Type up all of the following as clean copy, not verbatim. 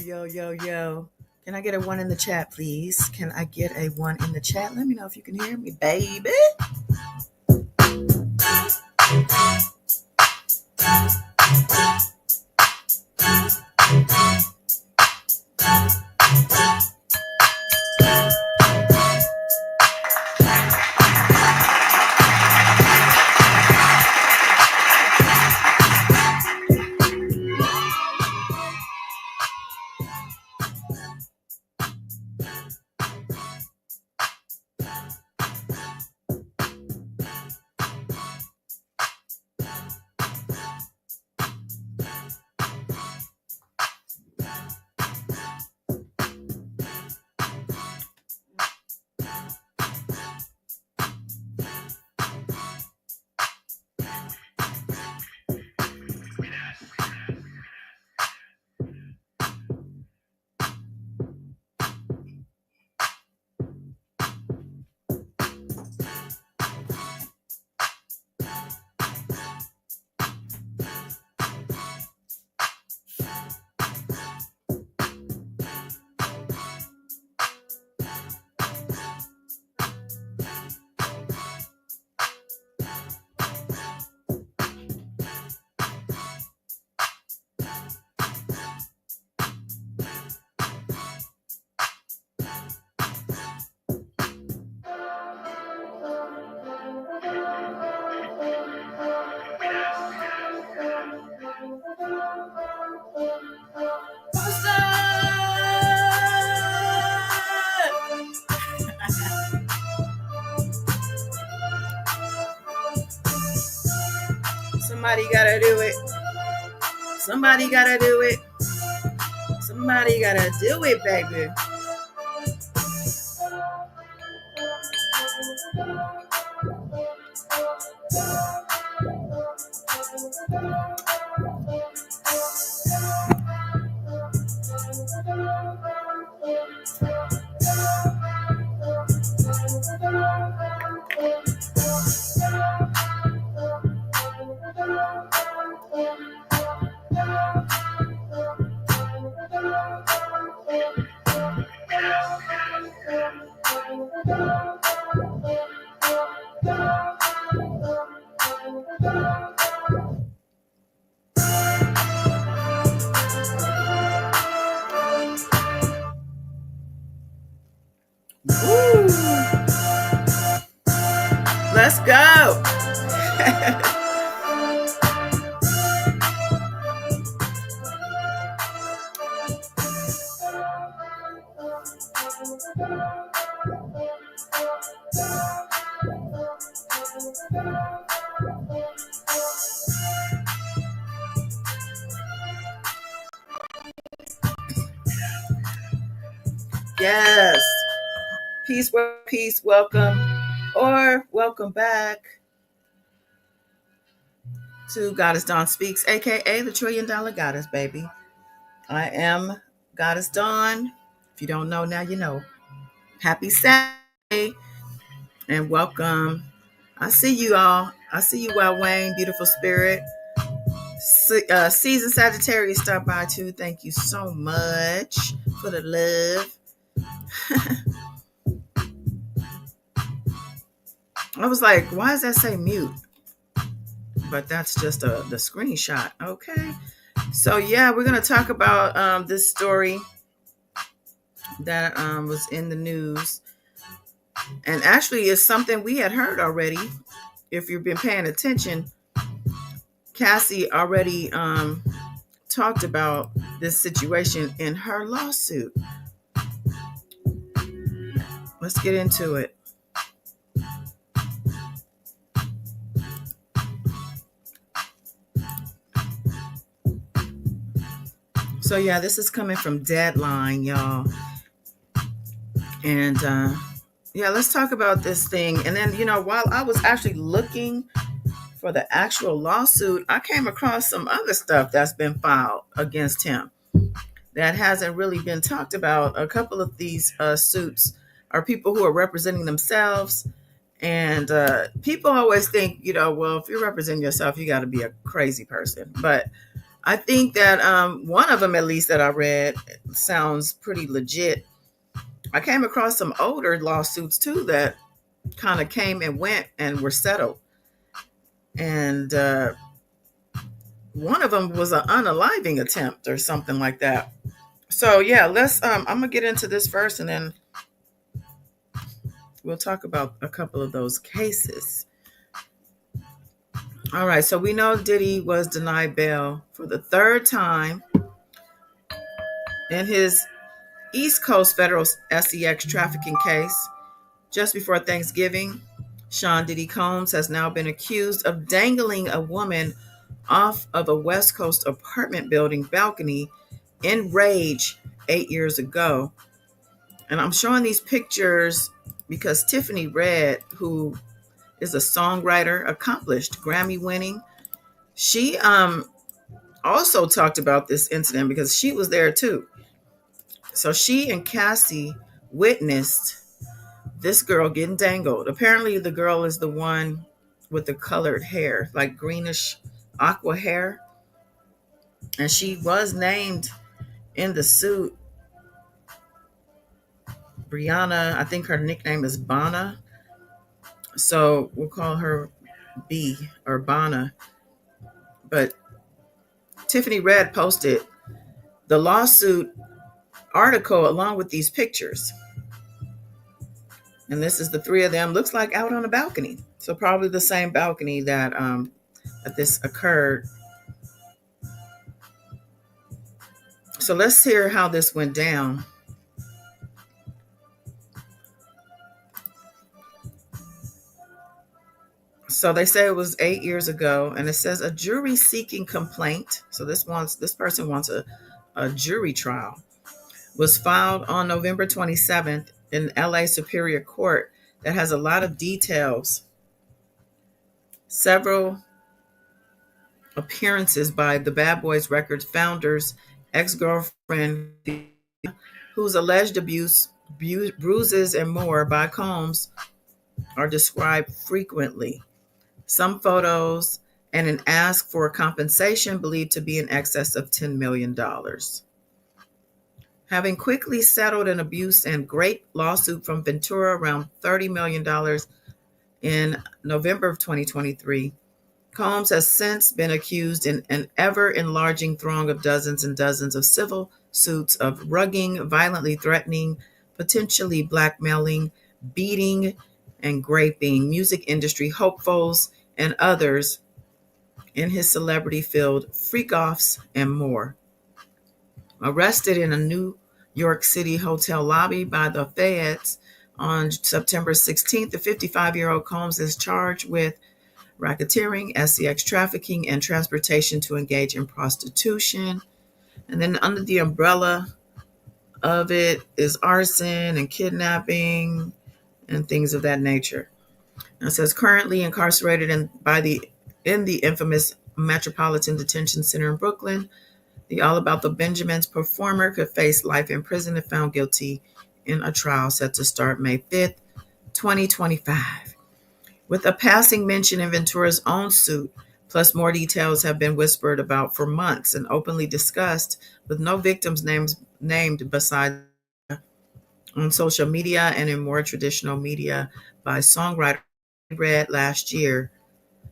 Yo. Can I get a one in the chat, please? Can I get a one in the chat? Let me know if you can hear me, baby. Somebody gotta do it. Somebody gotta do it. Somebody gotta do it, baby. Woo. Let's go. Yes. Peace, welcome, or welcome back to Goddess Dawn Speaks, aka the $1 Trillion Goddess, baby. I am Goddess Dawn. If you don't know now, you know. Happy Saturday and welcome. I see you all. I see you, Wild Wayne, beautiful spirit. Season Sagittarius stopped by too. Thank you so much for the love. I was like, why does that say mute? But that's just the screenshot. Okay. So yeah, we're going to talk about this story that was in the news. And actually it's something we had heard already. If you've been paying attention, Cassie already talked about this situation in her lawsuit. Let's get into it. So yeah, this is coming from Deadline, y'all. And yeah, let's talk about this thing. And then, while I was actually looking for the actual lawsuit, I came across some other stuff that's been filed against him that hasn't really been talked about. A couple of these suits are people who are representing themselves. And people always think, well, if you're representing yourself, you got to be a crazy person. But I think that one of them, at least that I read, sounds pretty legit. I came across some older lawsuits too that kind of came and went and were settled. And one of them was an unaliving attempt or something like that. So yeah, let's. I'm gonna get into this first, and then we'll talk about a couple of those cases. All right. So we know Diddy was denied bail for the third time in his East Coast federal sex trafficking case. Just before Thanksgiving, Sean Diddy Combs has now been accused of dangling a woman off of a West Coast apartment building balcony in rage 8 years ago. And I'm showing these pictures because Tiffany Red, who is a songwriter, accomplished, Grammy winning, she also talked about this incident because she was there too. So she and Cassie witnessed this girl getting dangled. Apparently, the girl is the one with the colored hair, like greenish aqua hair. And she was named in the suit Brianna. I think her nickname is Bana. So we'll call her B or Bana. But Tiffany Red posted the lawsuit article along with these pictures. And this is the three of them. Looks like out on a balcony. So probably the same balcony that this occurred. So let's hear how this went down. So they say it was 8 years ago, and it says a jury seeking complaint. So this person wants a jury trial. Was filed on November 27th in LA Superior Court that has a lot of details. Several appearances by the Bad Boys Records founder's ex-girlfriend, whose alleged abuse, bruises, and more by Combs are described frequently. Some photos and an ask for compensation believed to be in excess of $10 million. Having quickly settled an abuse and grape lawsuit from Ventura around $30 million in November of 2023, Combs has since been accused in an ever-enlarging throng of dozens and dozens of civil suits of rugging, violently threatening, potentially blackmailing, beating, and graping music industry hopefuls and others in his celebrity-filled freak-offs and more. Arrested in a New York City hotel lobby by the feds on September 16th, the 55-year-old Combs is charged with racketeering, sex trafficking, and transportation to engage in prostitution. And then under the umbrella of it is arson and kidnapping and things of that nature. It says currently incarcerated in the infamous Metropolitan Detention Center in Brooklyn. The All About the Benjamins performer could face life in prison if found guilty in a trial set to start May 5th, 2025. With a passing mention in Ventura's own suit, plus more details have been whispered about for months and openly discussed, with no victims named besides on social media and in more traditional media by songwriter Red last year.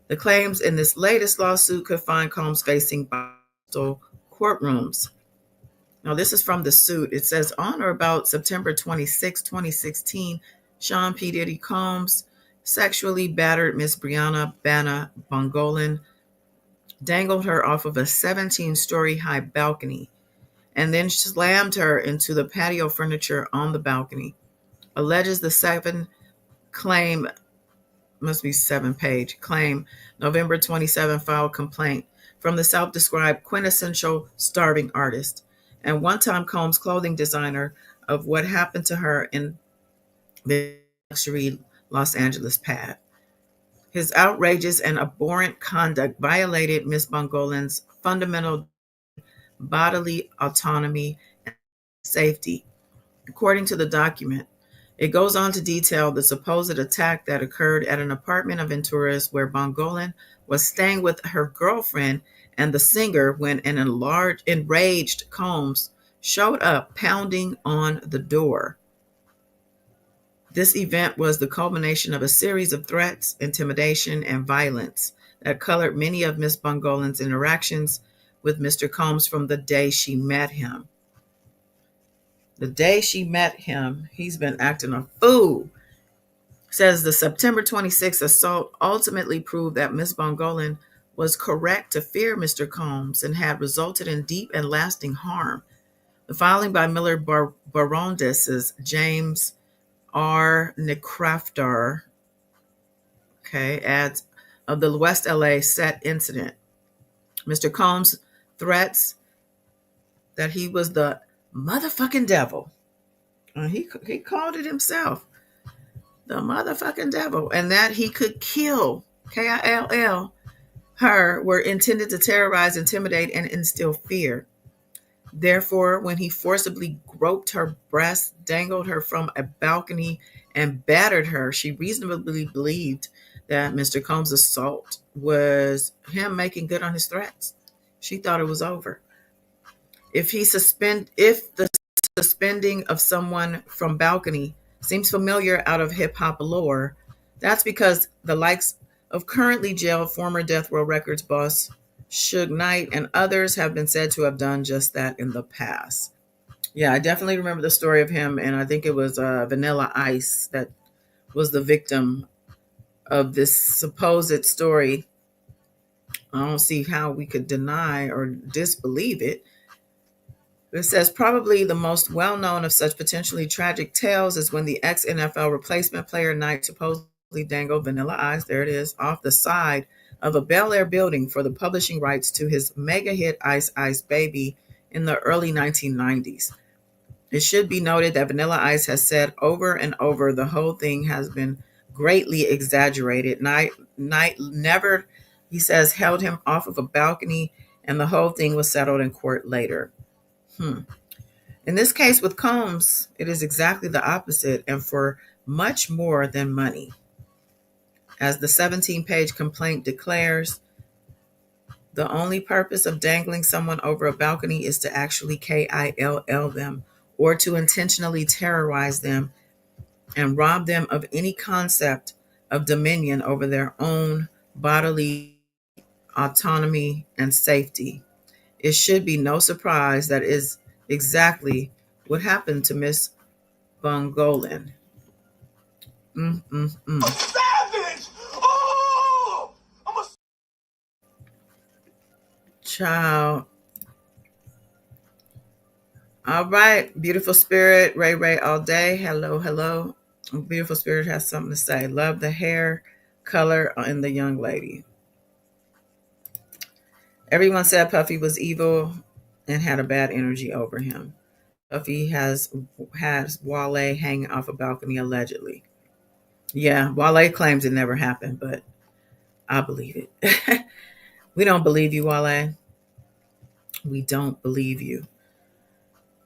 The claims in this latest lawsuit could find Combs facing hostile courtrooms. Now, this is from the suit. It says on or about September 26, 2016, Sean P. Diddy Combs sexually battered Miss Brianna Bana Bongolan, dangled her off of a 17-story high balcony, and then slammed her into the patio furniture on the balcony. Alleges the seven-page claim, November 27 filed complaint from the self-described quintessential starving artist and one-time Combs clothing designer of what happened to her in the luxury Los Angeles pad. His outrageous and abhorrent conduct violated Miss Bongolan's fundamental bodily autonomy and safety. According to the document, It goes on to detail the supposed attack that occurred at an apartment of Ventura's where Bongolan was staying with her girlfriend and the singer when an enraged Combs showed up pounding on the door. This event was the culmination of a series of threats, intimidation, and violence that colored many of Miss Bongolan's interactions with Mr. Combs from the day she met him. The day she met him, he's been acting a fool. Says the September 26th assault ultimately proved that Miss Bongolan was correct to fear Mr. Combs and had resulted in deep and lasting harm. The filing by Miller Barondis James R. Necrafter, adds of the West LA set incident. Mr. Combs' threats that he was the motherfucking devil. He called it himself, the motherfucking devil, and that he could kill, Kill, her, were intended to terrorize, intimidate, and instill fear. Therefore, when he forcibly groped her breast, dangled her from a balcony, and battered her, she reasonably believed that Mr. Combs' assault was him making good on his threats. She thought it was over. If the suspending of someone from balcony seems familiar out of hip hop lore, that's because the likes of currently jailed former Death Row Records boss Suge Knight and others have been said to have done just that in the past. Yeah, I definitely remember the story of him, and I think it was Vanilla Ice that was the victim of this supposed story. I don't see how we could deny or disbelieve it. It says probably the most well-known of such potentially tragic tales is when the ex-NFL replacement player Knight supposedly dangled Vanilla Ice, there it is, off the side of a Bel Air building for the publishing rights to his mega hit Ice Ice Baby in the early 1990s. It should be noted that Vanilla Ice has said over and over the whole thing has been greatly exaggerated. Knight never, he says, held him off of a balcony, and the whole thing was settled in court later. In this case with Combs, it is exactly the opposite, and for much more than money. As the 17-page complaint declares, the only purpose of dangling someone over a balcony is to actually kill them, or to intentionally terrorize them and rob them of any concept of dominion over their own bodily autonomy and safety. It should be no surprise that is exactly what happened to Miss Bongolan. A savage! Oh! I'm a Child. All right. Beautiful Spirit. Ray all day. Hello. Beautiful Spirit has something to say. Love the hair color in the young lady. Everyone said Puffy was evil and had a bad energy over him. Puffy has Wale hanging off a balcony allegedly. Yeah, Wale claims it never happened, but I believe it. We don't believe you, Wale. We don't believe you.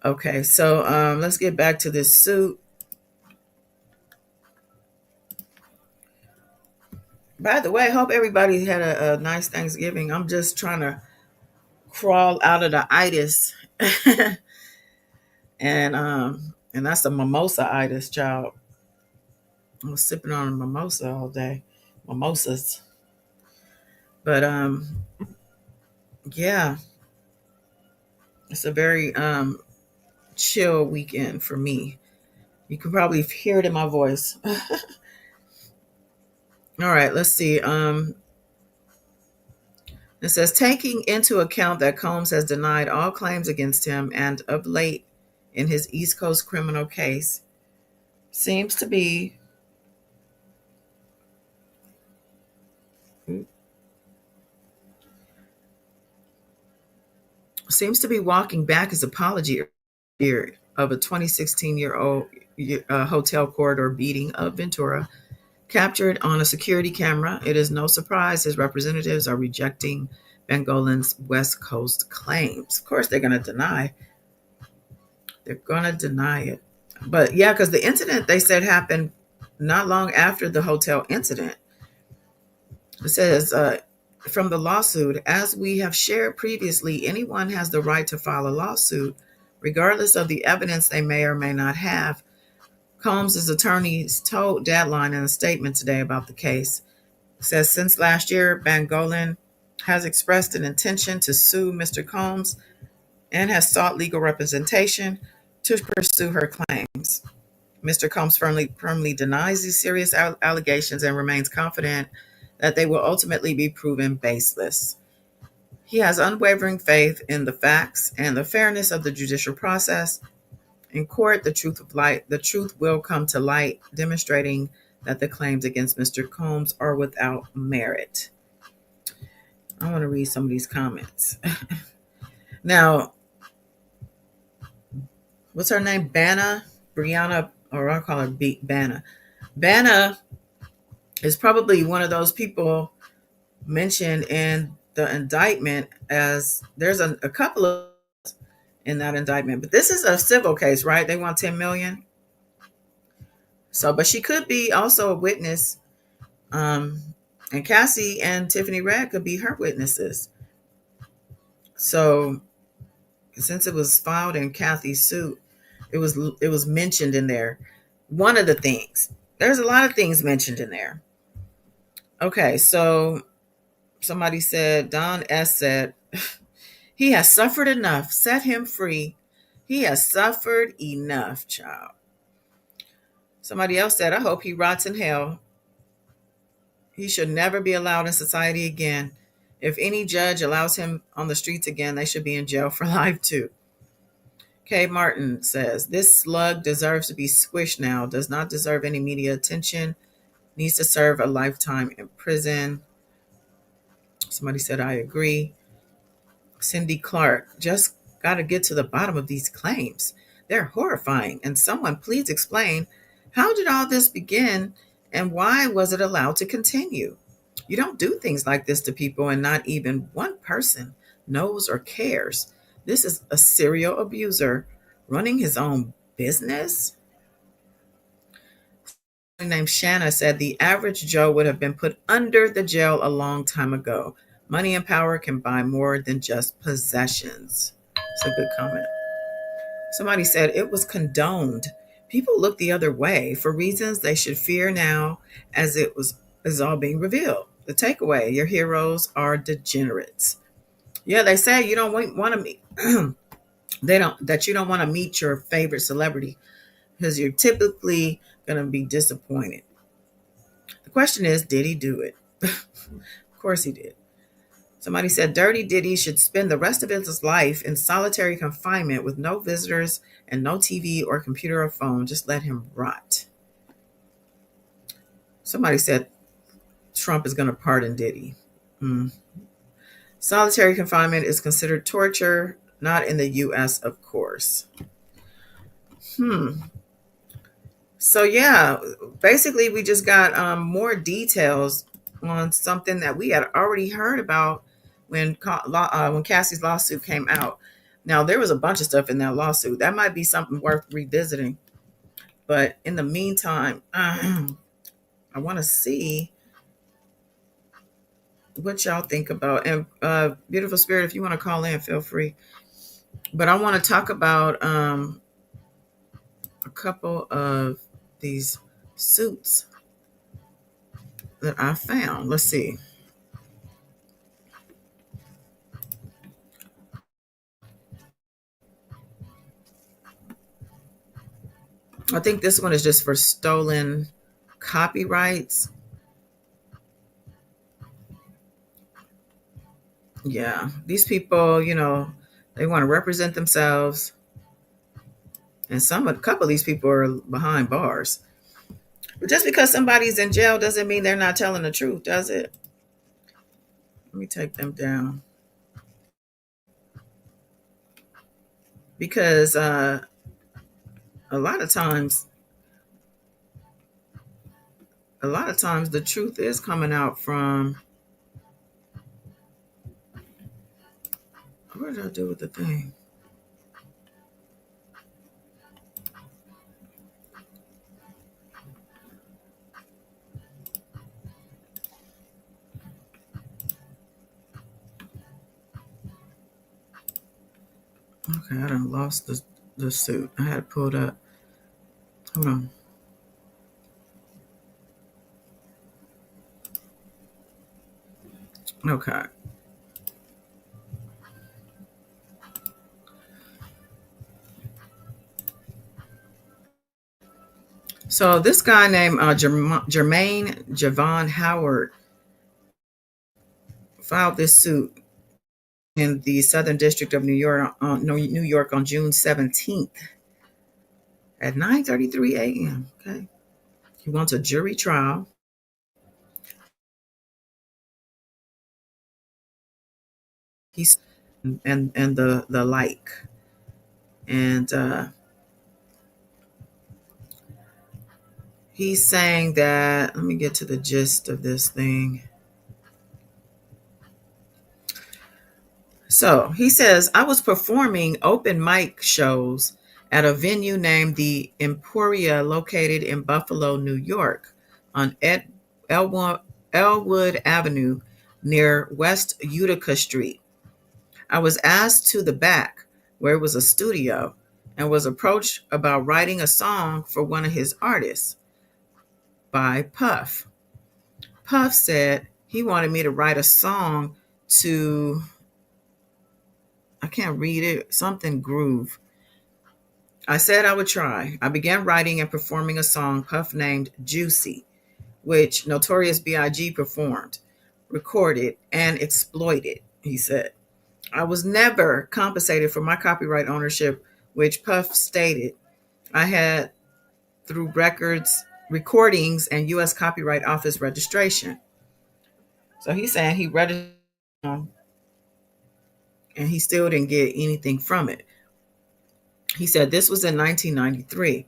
Okay, so let's get back to this suit. By the way, hope everybody had a nice Thanksgiving. I'm just trying to crawl out of the itis. And that's a mimosa itis, child. I was sipping on a mimosa all day. Mimosas. But yeah. It's a very chill weekend for me. You can probably hear it in my voice. All right, let's see. It says, taking into account that Combs has denied all claims against him and of late in his East Coast criminal case, seems to be walking back his apology of a 2016-year-old hotel corridor beating of Ventura, captured on a security camera. It is no surprise his representatives are rejecting Bongolan's West Coast claims. Of course, they're going to deny. They're going to deny it. But yeah, because the incident they said happened not long after the hotel incident. It says, from the lawsuit, as we have shared previously, anyone has the right to file a lawsuit, regardless of the evidence they may or may not have. Combs' attorneys told Deadline in a statement today about the case. It says, since last year, Bangolan has expressed an intention to sue Mr. Combs and has sought legal representation to pursue her claims. Mr. Combs firmly denies these serious allegations and remains confident that they will ultimately be proven baseless. He has unwavering faith in the facts and the fairness of the judicial process. In court, the truth will come to light, demonstrating that the claims against Mr. Combs are without merit. I want to read some of these comments. Now, what's her name? Brianna, or I'll call her Banna. Banna is probably one of those people mentioned in the indictment, as there's a couple of in that indictment, but this is a civil case, right? They want 10 million. So, but she could be also a witness. And Cassie and Tiffany Red could be her witnesses. So, since it was filed in Kathy's suit, it was mentioned in there. One of the things. There's a lot of things mentioned in there. Okay, so somebody said, Don S said, he has suffered enough. Set him free. He has suffered enough, child. Somebody else said, I hope he rots in hell. He should never be allowed in society again. If any judge allows him on the streets again, they should be in jail for life too. Kay Martin says, this slug deserves to be squished now, does not deserve any media attention, needs to serve a lifetime in prison. Somebody said, I agree. Cindy Clark, just got to get to the bottom of these claims. They're horrifying. And someone please explain, how did all this begin and why was it allowed to continue? You don't do things like this to people and not even one person knows or cares. This is a serial abuser running his own business. Named Shanna said the average Joe would have been put under the jail a long time ago. Money and power can buy more than just possessions. It's a good comment. Somebody said it was condoned. People look the other way for reasons they should fear now, as it is all being revealed. The takeaway: your heroes are degenerates. Yeah, they say you don't want to meet. You don't want to meet your favorite celebrity because you're typically going to be disappointed. The question is, did he do it? Of course he did. Somebody said Dirty Diddy should spend the rest of his life in solitary confinement with no visitors and no TV or computer or phone. Just let him rot. Somebody said Trump is going to pardon Diddy. Solitary confinement is considered torture, not in the U.S., of course. So yeah, basically we just got more details on something that we had already heard about when Cassie's lawsuit came out. Now there was a bunch of stuff in that lawsuit that might be something worth revisiting. But in the meantime, I want to see what y'all think about. And Beautiful Spirit, if you want to call in, feel free. But I want to talk about a couple of these suits that I found. Let's see. I think this one is just for stolen copyrights. Yeah, these people, they want to represent themselves. And a couple of these people are behind bars. But just because somebody's in jail doesn't mean they're not telling the truth, does it? Let me take them down. Because a lot of times the truth is coming out from, what did I do with the thing? Okay, I done lost the suit. I had it pulled up. Hold on. Okay. So this guy named Jermaine Javon Howard filed this suit in the Southern District of New York on June 17th at 9:33 a.m. Okay. He wants a jury trial. He's and the like. And he's saying that, let me get to the gist of this thing. So he says, I was performing open mic shows at a venue named the Emporia located in Buffalo, New York on Elwood Avenue near West Utica Street. I was asked to the back where it was a studio and was approached about writing a song for one of his artists by Puff. Puff said he wanted me to write a song to, I can't read it, something groove. I said I would try. I began writing and performing a song Puff named Juicy, which Notorious B.I.G. performed, recorded, and exploited, he said. I was never compensated for my copyright ownership, which Puff stated I had through records, recordings, and U.S. Copyright Office registration. So he's saying he registered and he still didn't get anything from it. He said this was in 1993.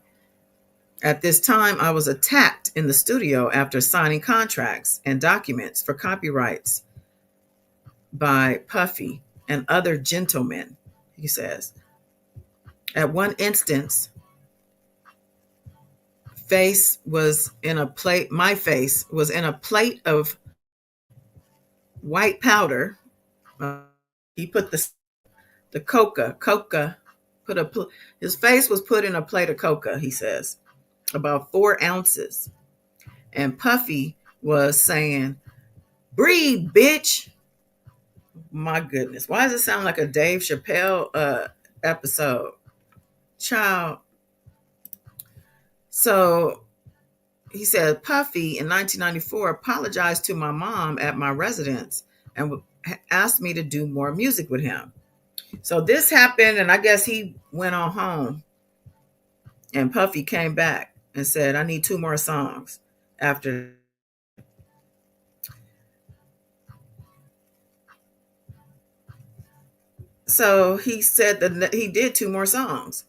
At this time, I was attacked in the studio after signing contracts and documents for copyrights by Puffy and other gentlemen, he says. At one instance, face was in a plate, my face was in a plate of white powder. He put the coca, his face was put in a plate of coca, he says, about 4 ounces. And Puffy was saying, breathe, bitch. My goodness. Why does it sound like a Dave Chappelle episode? Child. So he said, Puffy in 1994 apologized to my mom at my residence and asked me to do more music with him. So this happened, and I guess he went on home, and Puffy came back and said, I need 2 more songs after. So he said that he did 2 more songs.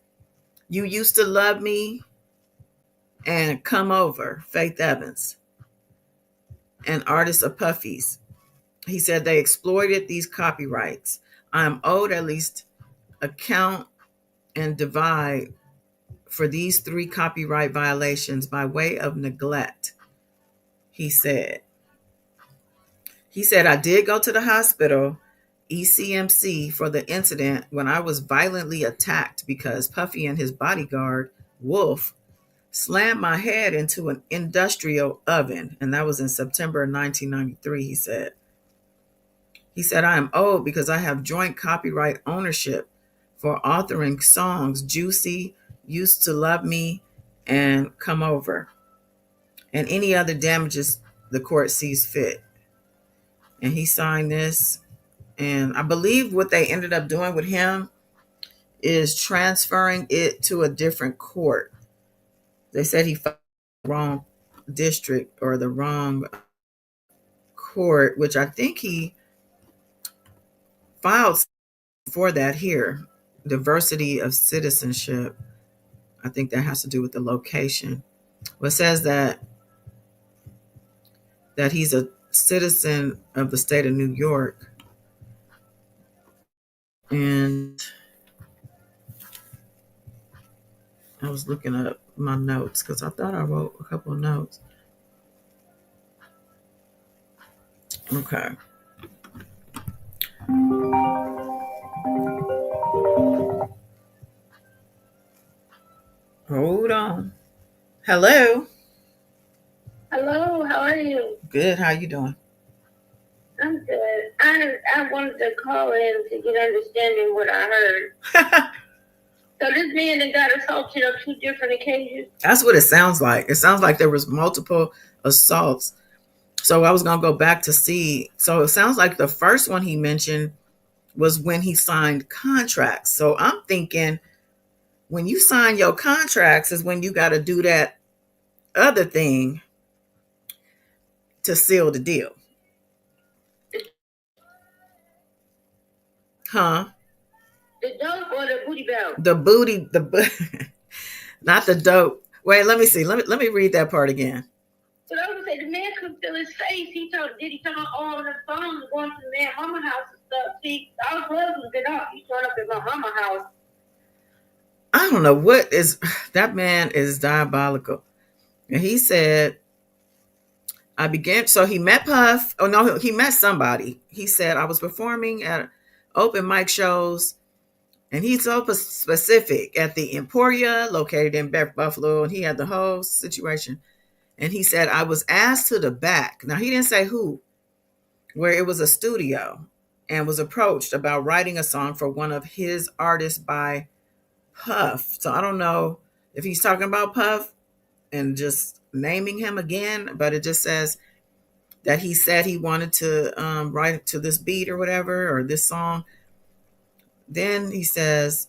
You Used to Love Me and Come Over, Faith Evans, and Artists of Puffy's. He said they exploited these copyrights. I am owed at least a count and divide for these 3 copyright violations by way of neglect, he said. He said, I did go to the hospital, ECMC, for the incident when I was violently attacked because Puffy and his bodyguard, Wolf, slammed my head into an industrial oven. And that was in September 1993, he said. He said, I am owed because I have joint copyright ownership for authoring songs Juicy, Used to Love Me, and Come Over, and any other damages the court sees fit. And he signed this. And I believe what they ended up doing with him is transferring it to a different court. They said he filed the wrong district or the wrong court, which I think he filed for that here. Diversity of citizenship. I think that has to do with the location. Well, it says that he's a citizen of the state of New York. And I was looking up my notes because I thought I wrote a couple of notes. Okay. Hold on. Hello. Hello, how are you? Good. How you doing? I'm good. I wanted to call in to get understanding what I heard. So this man that got assaulted on 2 different occasions. That's what it sounds like. It sounds like there was multiple assaults. So I was gonna go back to see. So it sounds like the first one he mentioned was when he signed contracts. So I'm thinking when you sign your contracts is when you got to do that other thing to seal the deal. Huh? The dope or the booty belt? The booty, not the dope. Wait, let me see. Let me read that part again. So I would say the man couldn't feel his face. He told Diddy come on the phone going to the man mama house and stuff. See, I was looking up. He showed up at my mama house. I don't know what is that man is diabolical. And he said, I began. So he met Puff. Oh no, he met somebody. He said I was performing at open mic shows, and he's so specific at the Emporia located in Buffalo, and he had the whole situation. And he said I was asked to the back. Now he didn't say who, where it was a studio, and was approached about writing a song for one of his artists by Puff. So I don't know if he's talking about Puff and just naming him again, but it just says that he said he wanted to write to this beat or whatever, or this song. Then he says,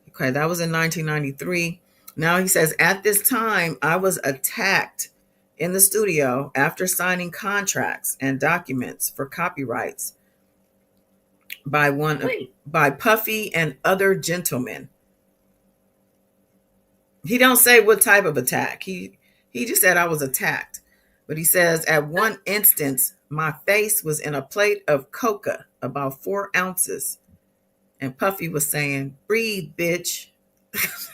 okay, that was in 1993. Now he says, at this time, I was attacked in the studio after signing contracts and documents for copyrights by Puffy and other gentlemen. He don't say what type of attack. He just said I was attacked. But he says at one instance, my face was in a plate of coca, about 4 ounces. And Puffy was saying, breathe, bitch.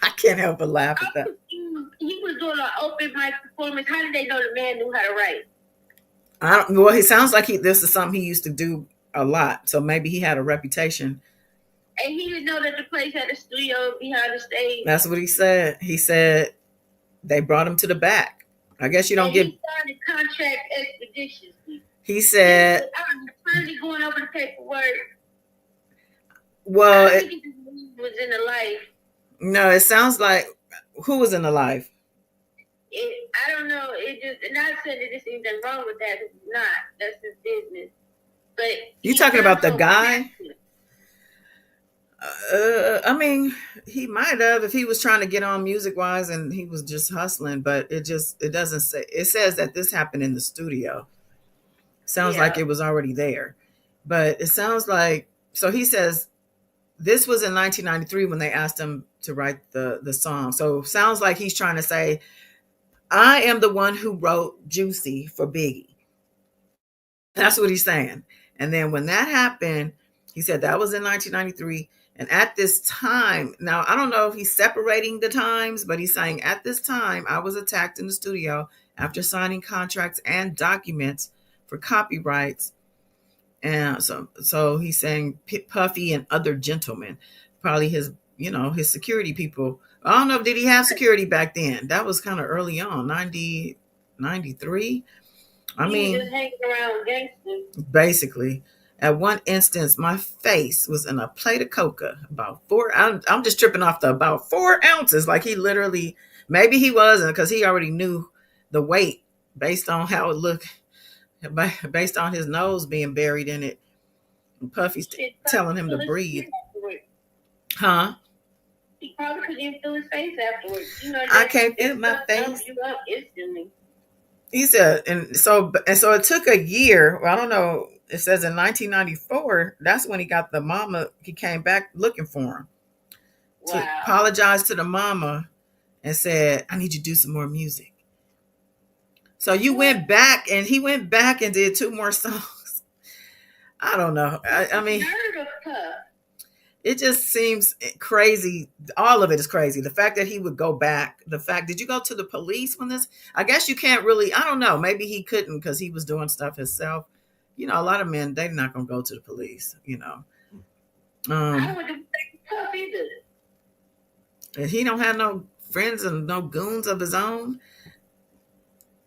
I can't help but laugh at that. He was doing an open mic performance. How did they know the man knew how to write? Well, he sounds like this is something he used to do a lot. So maybe he had a reputation. And he didn't know that the place had a studio behind the stage. That's what he said. He said they brought him to the back. I guess you don't get. He signed a contract expeditiously. He said, I'm finally going over the paperwork. Well, I think it was in the life. No, it sounds like who was in the life? I don't know. It just not saying that there's anything wrong with that. It's not. That's his business. But you talking about the guy? I mean, he might have if he was trying to get on music wise, and he was just hustling. But it doesn't say. It says that this happened in the studio. Sounds like it was already there, but it sounds like so. He says this was in 1993 when they asked him to write the song. So sounds like he's trying to say, I am the one who wrote Juicy for Biggie. That's what he's saying. And then when that happened, he said that was in 1993. And at this time, now I don't know if he's separating the times, but he's saying at this time, I was attacked in the studio after signing contracts and documents for copyrights. And so he's saying Puffy and other gentlemen, probably his security people. I don't know, did he have security back then? That was kind of early on, 90, 93. I mean, just hanging around gangsters. Basically, at one instance, my face was in a plate of coca, about 4. I'm just tripping off the about 4 ounces. Like he literally, maybe he wasn't because he already knew the weight based on how it looked, based on his nose being buried in it. And Puffy's telling him to breathe. Huh? He probably couldn't even feel his face afterwards. I can't feel my face. You up instantly. He said, and so it took a year. Well, I don't know. It says in 1994, that's when he got the mama. He came back looking for him to apologize to the mama and said, I need you to do some more music. So you went back, and he went back and did 2 more songs. I don't know. I mean, it just seems crazy. All of it is crazy. The fact that he would go back. Did you go to the police when this? I guess you can't really. I don't know. Maybe he couldn't because he was doing stuff himself. A lot of men, they're not going to go to the police. I wouldn't think tough either. And he don't have no friends and no goons of his own.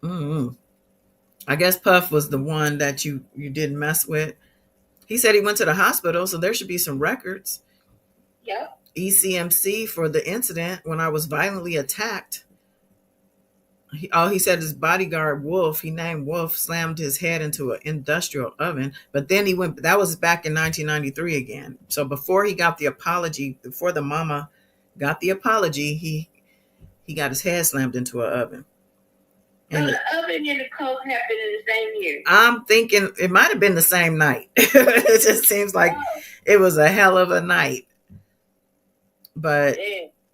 Mm-mm. I guess Puff was the one that you didn't mess with. He said he went to the hospital, so there should be some records. Yep. ECMC for the incident when I was violently attacked. He said his bodyguard Wolf, he named Wolf, slammed his head into an industrial oven. But then he went. That was back in 1993 again. So before he got the apology, before the mama got the apology, he got his head slammed into an oven. So the oven and the coke happened in the same year. I'm thinking it might have been the same night. It just seems like it was a hell of a night. But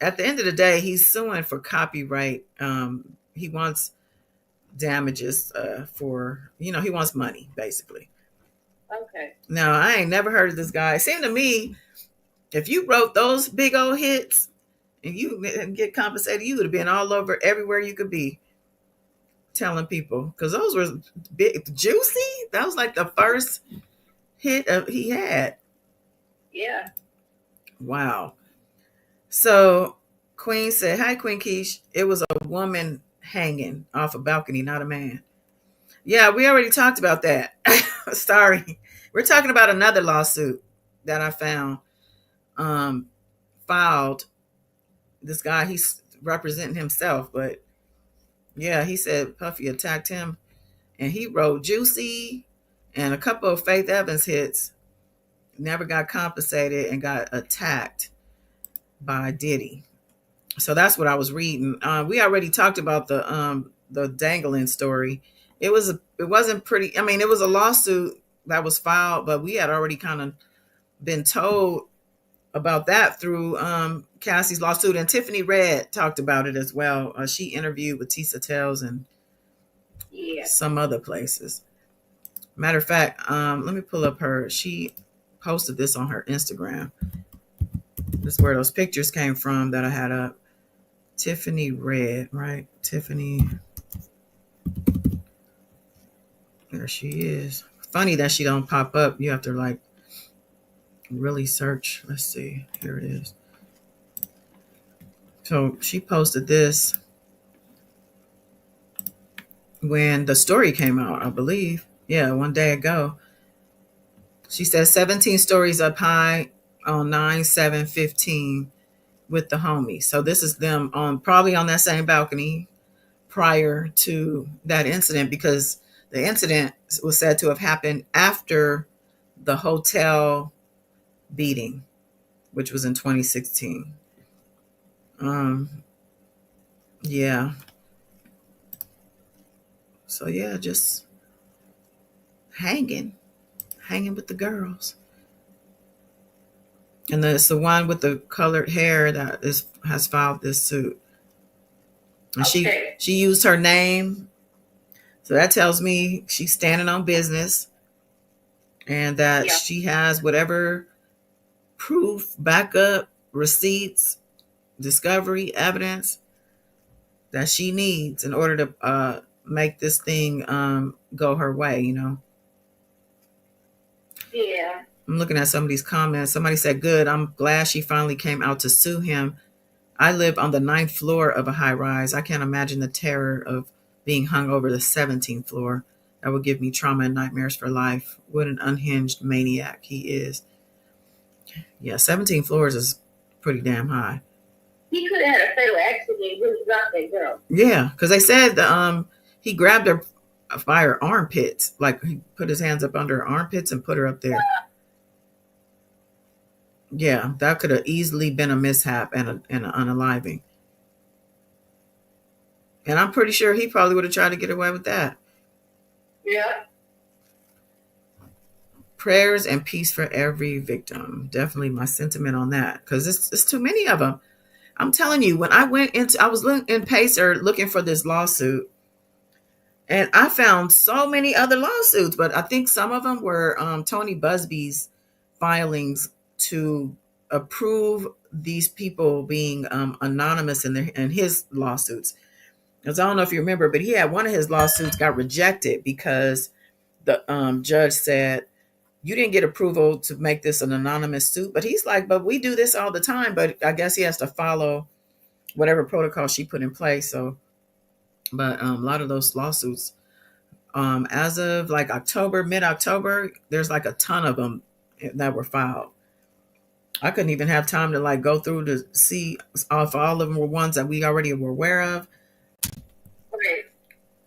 at the end of the day, he's suing for copyright. He wants damages for, he wants money, basically. Okay. Now, I ain't never heard of this guy. It seemed to me, if you wrote those big old hits and you didn't get compensated, you would have been all over everywhere you could be telling people. Because those were big, juicy. That was like the first hit he had. Yeah. Wow. So Queen said, "Hi, Queen Keish. It was a woman hanging off a balcony, not a man." Yeah, we already talked about that. Sorry. We're talking about another lawsuit that I found filed. This guy, he's representing himself, but yeah, he said Puffy attacked him and he wrote Juicy and a couple of Faith Evans hits, never got compensated and got attacked by Diddy. So that's what I was reading. We already talked about the Dangling story. It wasn't pretty. I mean, it was a lawsuit that was filed, but we had already kind of been told about that through Cassie's lawsuit, and Tiffany Red talked about it as well. She interviewed with Tisa Tells and some other places. Matter of fact, let me pull up her. She posted this on her Instagram. This is where those pictures came from that I had up. Tiffany Red, right? Tiffany. There she is. Funny that she don't pop up. You have to like really search. Let's see. Here it is. So she posted this when the story came out, I believe. Yeah, one day ago. She says 17 stories up high on 9/7/15 with the homies. So this is them on probably on that same balcony prior to that incident, because the incident was said to have happened after the hotel beating, which was in 2016. Yeah. So yeah, just hanging with the girls. And it's the one with the colored hair that has filed this suit. And she used her name. So that tells me she's standing on business and that she has whatever proof, backup, receipts, discovery, evidence that she needs in order to make this thing go her way, Yeah. I'm looking at some of these comments. Somebody said, "Good. I'm glad she finally came out to sue him. I live on the 9th floor of a high rise. I can't imagine the terror of being hung over the 17th floor. That would give me trauma and nightmares for life. What an unhinged maniac he is." Yeah, 17 floors is pretty damn high. He could have had a fatal accident when he dropped that girl. Yeah, because they said he grabbed her by her armpits. Like he put his hands up under her armpits and put her up there. Yeah, that could have easily been a mishap and an unaliving. And I'm pretty sure he probably would have tried to get away with that. Yeah. Prayers and peace for every victim. Definitely my sentiment on that, because it's too many of them. I'm telling you, when I was in Pacer looking for this lawsuit, and I found so many other lawsuits, but I think some of them were Tony Busby's filings to approve these people being anonymous in his lawsuits. Because I don't know if you remember, but he had one of his lawsuits got rejected because the judge said, "You didn't get approval to make this an anonymous suit." But he's like, "But we do this all the time." But I guess he has to follow whatever protocol she put in place. So, but a lot of those lawsuits, as of like October, mid-October, there's like a ton of them that were filed. I couldn't even have time to like go through to see if all of them were ones that we already were aware of, Okay.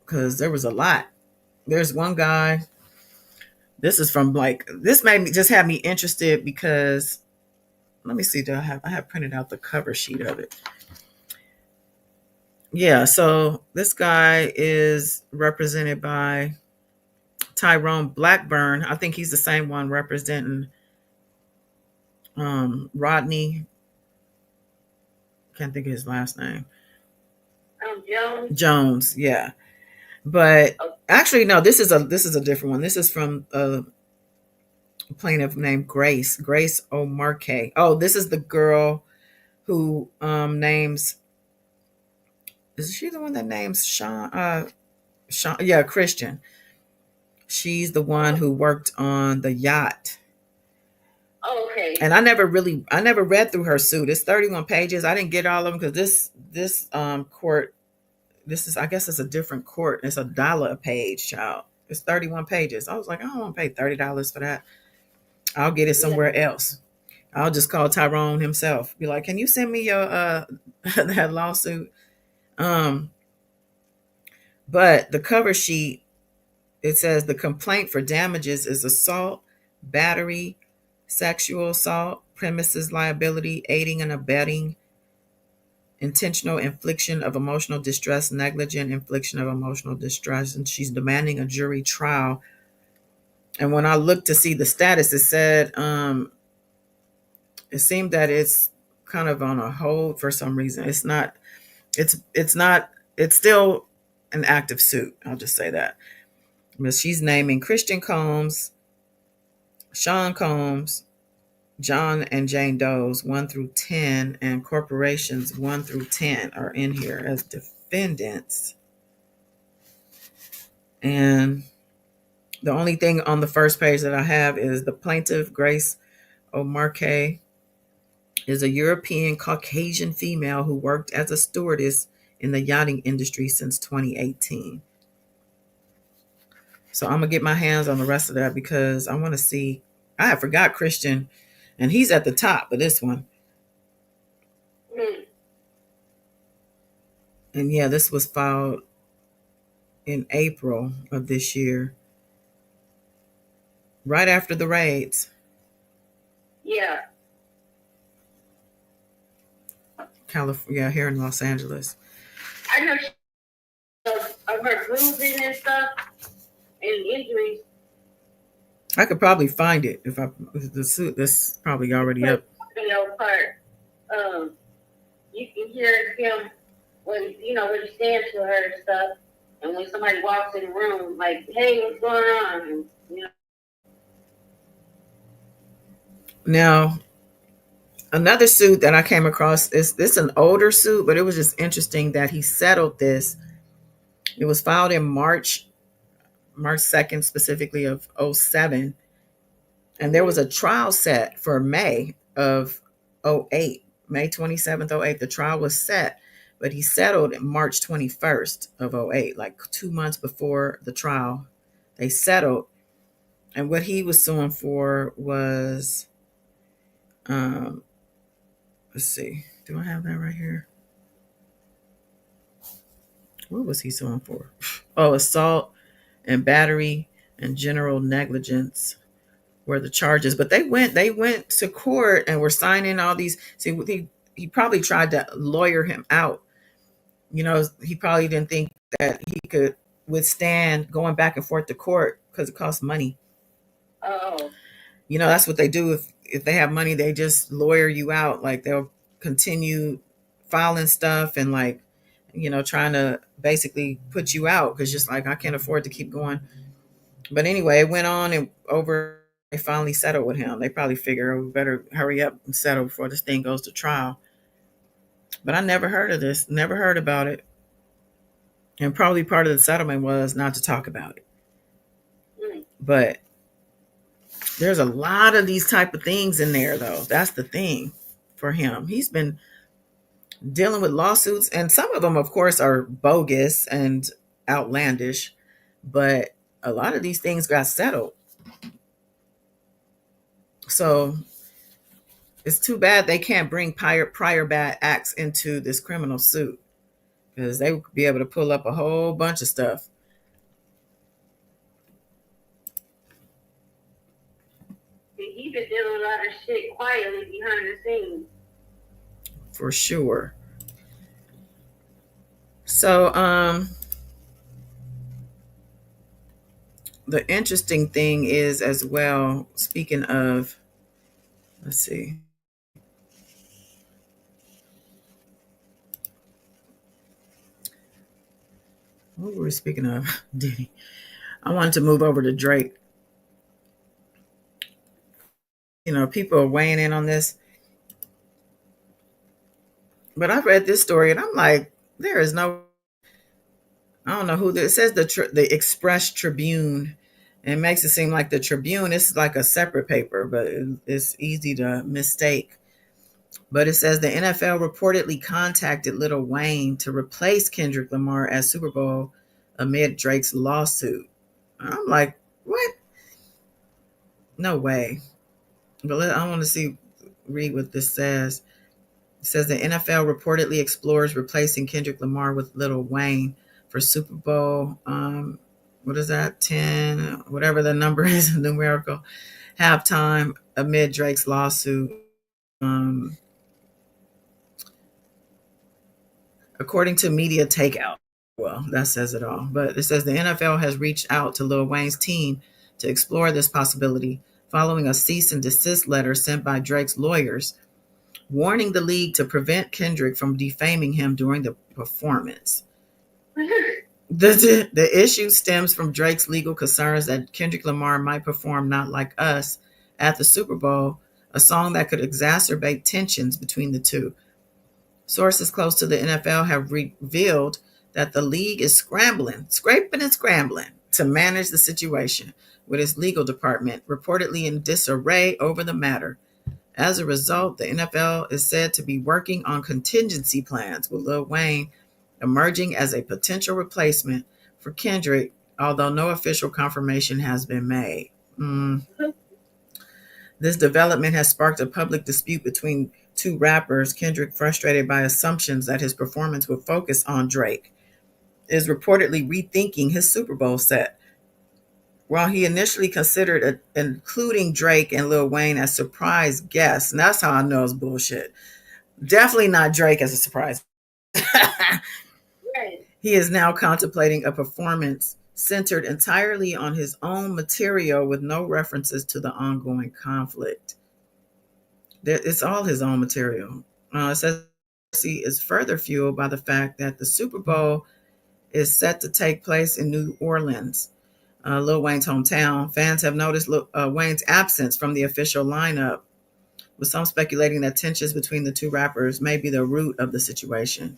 because there was a lot. There's one guy. This is from like, this made me just have me interested because let me see. Do I have printed out the cover sheet of it? Yeah. So this guy is represented by Tyrone Blackburn. I think he's the same one representing Rodney. Can't think of his last name. Jones. Jones. Yeah. But actually, no. This is a different one. This is from a plaintiff named Grace O'Marque. Oh, this is the girl who names. Is she the one that names Sean? Sean, yeah, Christian. She's the one who worked on the yacht. Oh, okay. And I never read through her suit. It's 31 pages. I didn't get all of them because this court, this is, I guess it's a different court. It's $1 a page, child. It's 31 pages. I was like, I don't want to pay $30 for that. I'll get it somewhere else. I'll just call Tyrone himself. Be like, can you send me your that lawsuit? But the cover sheet, it says the complaint for damages is assault, battery, sexual assault, premises liability, aiding and abetting, intentional infliction of emotional distress, negligent infliction of emotional distress, and she's demanding a jury trial. And when I looked to see the status, it said it seemed that it's kind of on a hold for some reason. It's not. It's still an active suit. I'll just say that. But she's naming Christian Combs, Sean Combs, John and Jane Doe's 1 through 10, and corporations 1 through 10 are in here as defendants. And the only thing on the first page that I have is the plaintiff, Grace O'Marque, is a European Caucasian female who worked as a stewardess in the yachting industry since 2018. So I'm going to get my hands on the rest of that because I want to see. I forgot Christian, and he's at the top of this one. And yeah, this was filed in April of this year, right after the raids. Yeah. California, here in Los Angeles. I know of her bruising and stuff and injuries. I could probably find it if the suit. This is probably already up. Part. You can hear him when when he stands to her and stuff, and when somebody walks in the room, like, "Hey, what's going on?" And, Now, another suit that I came across is this an older suit, but it was just interesting that he settled this. It was filed in March 2nd, specifically of 07. And there was a trial set for May of 08, May 27th, 08. The trial was set, but he settled March 21st of 08, like 2 months before the trial. They settled. And what he was suing for was, let's see, do I have that right here? What was he suing for? Oh, assault and battery and general negligence were the charges. But they went to court and were signing all these. See, he probably tried to lawyer him out. He probably didn't think that he could withstand going back and forth to court because it costs money. oh, That's what they do. If they have money, they just lawyer you out. Like they'll continue filing stuff and like, trying to basically put you out because just like I can't afford to keep going. But anyway, it went on and over. They finally settled with him. They probably figure, we better hurry up and settle before this thing goes to trial. But I never heard of this, never heard about it. And probably part of the settlement was not to talk about it. But there's a lot of these type of things in there, though. That's the thing for him. He's been dealing with lawsuits, and some of them, of course, are bogus and outlandish, but a lot of these things got settled. So it's too bad they can't bring prior bad acts into this criminal suit, because they would be able to pull up a whole bunch of stuff. He been doing a lot of shit quietly behind the scenes. For sure. So, the interesting thing is as well, speaking of, let's see. What were we speaking of? Diddy. I wanted to move over to Drake. You know, people are weighing in on this. But I've read this story and I'm like, there is no, I don't know who this, it says the Express Tribune. And it makes it seem like the Tribune is like a separate paper, but it's easy to mistake. But it says the NFL reportedly contacted Lil Wayne to replace Kendrick Lamar at Super Bowl amid Drake's lawsuit. I'm like, what? No way. But I want to read what this says. It says the NFL reportedly explores replacing Kendrick Lamar with Lil Wayne for Super Bowl. What is that? 10, whatever the number is, numerical halftime amid Drake's lawsuit. According to Media Takeout. Well, that says it all. But it says the NFL has reached out to Lil Wayne's team to explore this possibility following a cease and desist letter sent by Drake's lawyers, warning the league to prevent Kendrick from defaming him during the performance. The issue stems from Drake's legal concerns that Kendrick Lamar might perform Not Like Us at the Super Bowl, a song that could exacerbate tensions between the two. Sources close to the NFL have revealed that the league is scraping and scrambling to manage the situation, with its legal department reportedly in disarray over the matter. As a result, the NFL is said to be working on contingency plans, with Lil Wayne emerging as a potential replacement for Kendrick, although no official confirmation has been made. This development has sparked a public dispute between two rappers. Kendrick, frustrated by assumptions that his performance would focus on Drake, is reportedly rethinking his Super Bowl set. While he initially considered including Drake and Lil Wayne as surprise guests, and that's how I know it's bullshit. Definitely not Drake as a surprise. Right. He is now contemplating a performance centered entirely on his own material with no references to the ongoing conflict. It's all his own material. It says he is further fueled by the fact that the Super Bowl is set to take place in New Orleans, Lil Wayne's hometown. Fans have noticed Wayne's absence from the official lineup, with some speculating that tensions between the two rappers may be the root of the situation.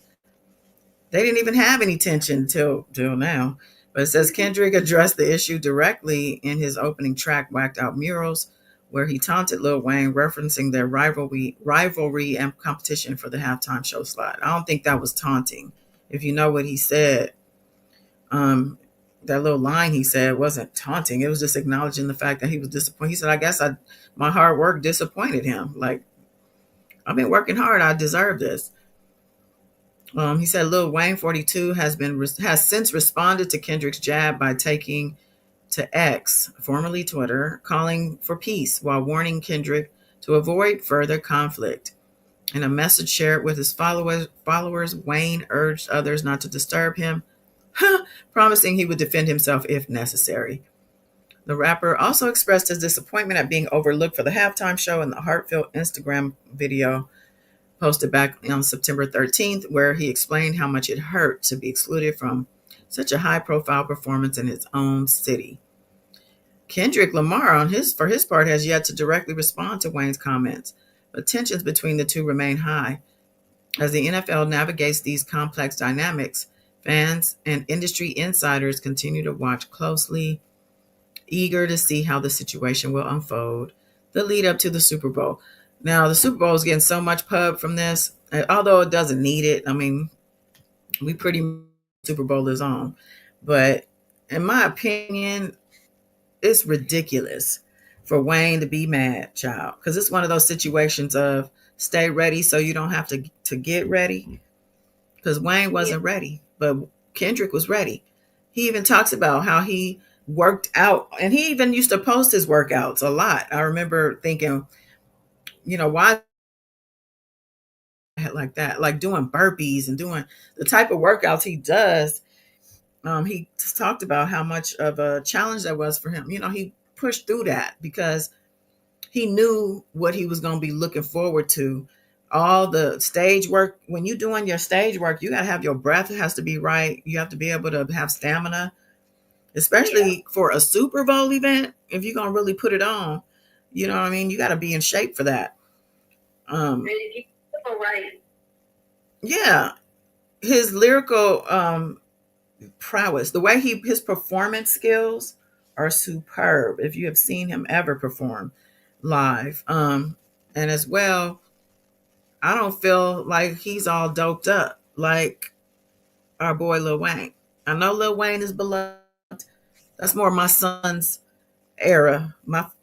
They didn't even have any tension till now. But it says Kendrick addressed the issue directly in his opening track, Whacked Out Murals, where he taunted Lil Wayne, referencing their rivalry and competition for the halftime show slot. I don't think that was taunting. If you know what he said, that little line he said wasn't taunting. It was just acknowledging the fact that he was disappointed. He said, I guess my hard work disappointed him. Like, I've been working hard. I deserve this. He said Lil Wayne 42 has since responded to Kendrick's jab by taking to X, formerly Twitter, calling for peace while warning Kendrick to avoid further conflict. In a message shared with his followers, Wayne urged others not to disturb him, promising he would defend himself if necessary. The rapper also expressed his disappointment at being overlooked for the halftime show in the heartfelt Instagram video posted back on September 13th, where he explained how much it hurt to be excluded from such a high-profile performance in his own city. Kendrick Lamar, for his part, has yet to directly respond to Wayne's comments, but tensions between the two remain high. As the NFL navigates these complex dynamics, fans and industry insiders continue to watch closely, eager to see how the situation will unfold the lead up to the Super Bowl. Now the Super Bowl is getting so much pub from this, although it doesn't need it. I mean, we pretty much Super Bowl is on, but in my opinion, it's ridiculous for Wayne to be mad, child, because it's one of those situations of stay ready so you don't have to get ready. Because Wayne wasn't ready, but Kendrick was ready. He even talks about how he worked out, and he even used to post his workouts a lot. I remember thinking, why like that, like doing burpees and doing the type of workouts he does. He just talked about how much of a challenge that was for him. He pushed through that because he knew what he was going to be looking forward to. All the stage work, when you're doing your stage work, you got to have your breath, it has to be right. You have to be able to have stamina, especially for a Super Bowl event. If you're going to really put it on, you know what I mean? You got to be in shape for that. Right. Yeah. His lyrical prowess, the way his performance skills are superb. If you have seen him ever perform live, and as well, I don't feel like he's all doped up like our boy Lil Wayne. I know Lil Wayne is beloved. That's more my son's era.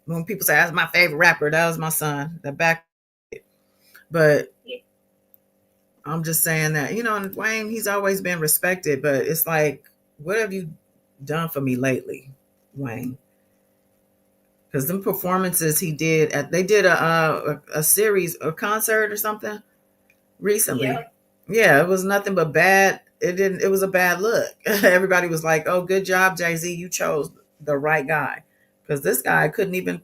When people say that's my favorite rapper, that was my son. The back, but I'm just saying that Wayne, he's always been respected, but it's like, what have you done for me lately, Wayne? Because them performances he did they did a series, a concert or something recently. Yeah, it was nothing but bad. It was a bad look. Everybody was like, "Oh, good job, Jay-Z. You chose the right guy." Because this guy couldn't even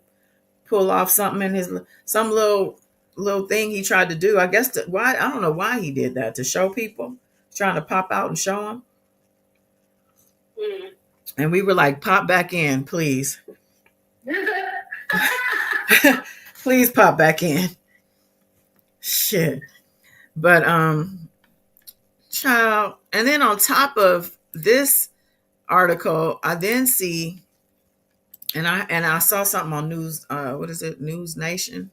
pull off something in some little thing he tried to do. I guess why, I don't know why he did that, to show people, trying to pop out and show them. And we were like, "Pop back in, please." Please pop back in. Shit. But child, and then on top of this article, I then see, and I saw something on news, what is it, News Nation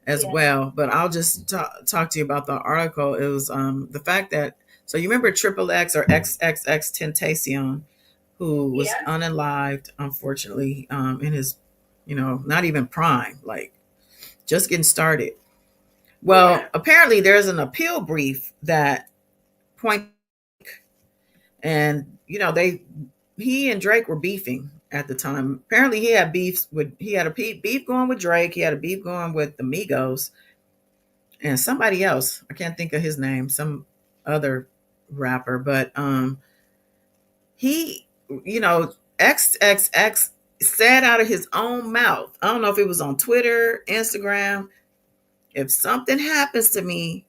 as well. But I'll just talk to you about the article. It was the fact that, so you remember XXX or XXXTentacion, who was unalived, unfortunately, in his, not even prime, like just getting started. Well, apparently there's an appeal brief that point, and he and Drake were beefing at the time. Apparently he had a beef going with Drake, he had a beef going with the Migos, and somebody else. I can't think of his name, some other rapper, but he, XXX said out of his own mouth, I don't know if it was on Twitter, Instagram, if something happens to me,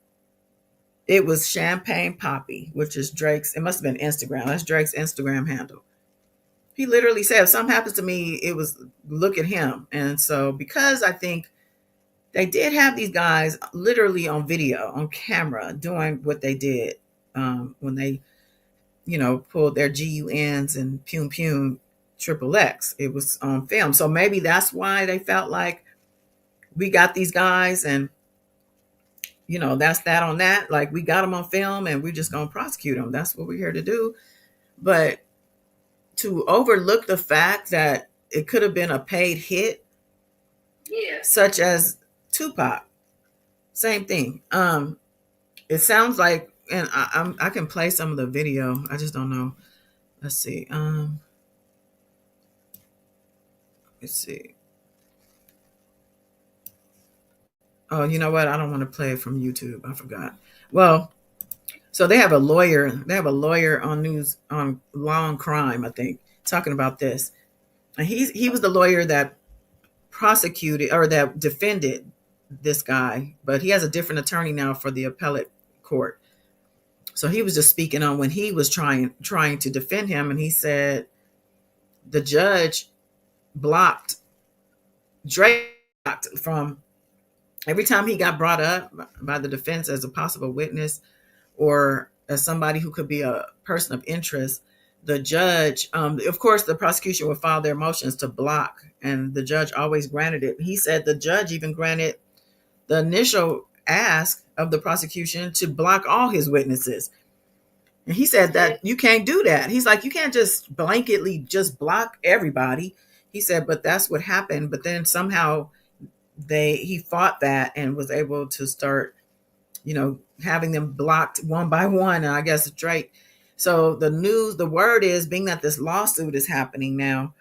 it was Champagne Poppy, which is Drake's, it must have been Instagram. That's Drake's Instagram handle. He literally said, if something happens to me, it was, look at him. And so, because I think they did have these guys literally on video, on camera, doing what they did when they, pulled their GUNs and Pum Pum Triple X. It was on film. So maybe that's why they felt like, we got these guys, and that's that on that. Like, we got them on film and we're just going to prosecute them. That's what we're here to do. But to overlook the fact that it could have been a paid hit, such as Tupac, same thing. It sounds like, and I can play some of the video. I just don't know. Let's see. Let's see. Oh, you know what? I don't want to play it from YouTube. I forgot. Well, so they have a lawyer. They have a lawyer on news, on Law and Crime, I think, talking about this. And he was the lawyer that prosecuted, or that defended this guy, but he has a different attorney now for the appellate court. So he was just speaking on when he was trying to defend him, and he said the judge blocked Drake from, every time he got brought up by the defense as a possible witness or as somebody who could be a person of interest, the judge, of course, the prosecution would file their motions to block, and the judge always granted it. He said the judge even granted the initial ask of the prosecution to block all his witnesses. And he said that you can't do that. He's like, you can't just blanketly just block everybody. He said, but that's what happened. But then somehow he fought that and was able to start, having them blocked one by one. And I guess Drake. So the word is, being that this lawsuit is happening now,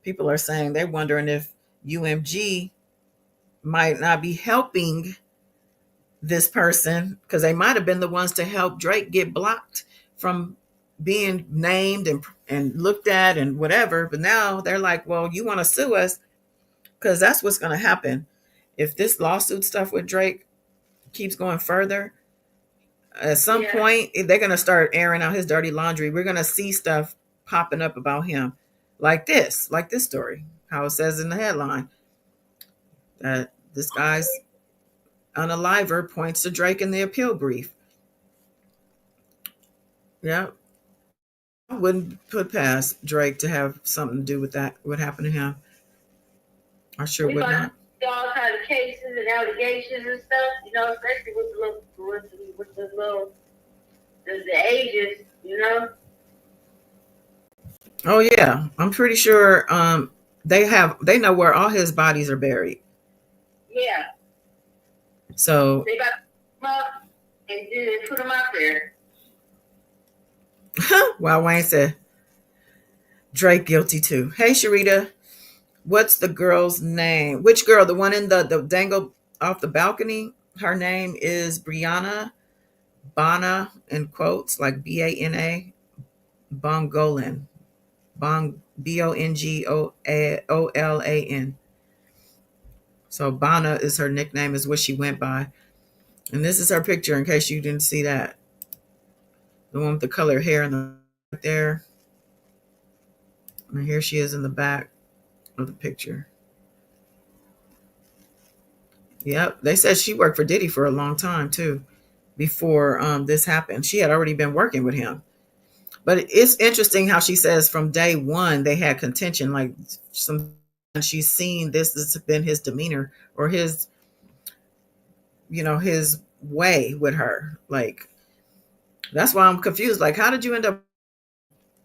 people are saying they're wondering if UMG might not be helping this person, because they might have been the ones to help Drake get blocked from being named and looked at and whatever. But now they're like, well, you want to sue us, because that's what's going to happen if this lawsuit stuff with Drake keeps going further. At some point, they're going to start airing out his dirty laundry. We're going to see stuff popping up about him like this story, how it says in the headline that this guy's unaliver points to Drake in the appeal brief. Yeah. I wouldn't put past Drake to have something to do with that, what happened to him. I sure would not. All kinds of cases and allegations and stuff, especially with the ages, Oh yeah, I'm pretty sure they know where all his bodies are buried. Yeah. So they got them up and then put them out there. Wow, Wayne said Drake guilty too. Hey Sharita, what's the girl's name? Which girl? The one in the dangle off the balcony? Her name is Brianna Bana, in quotes, like Bana Bongolan. Bongolan. So Bana is her nickname, is what she went by. And this is her picture, in case you didn't see that. The one with the colored hair in the right there. And here she is in the back of the picture. Yep. They said she worked for Diddy for a long time too. Before this happened, she had already been working with him. But it's interesting how she says from day one they had contention. Like she's seen this has been his demeanor or his way with her. Like, that's why I'm confused. Like, how did you end up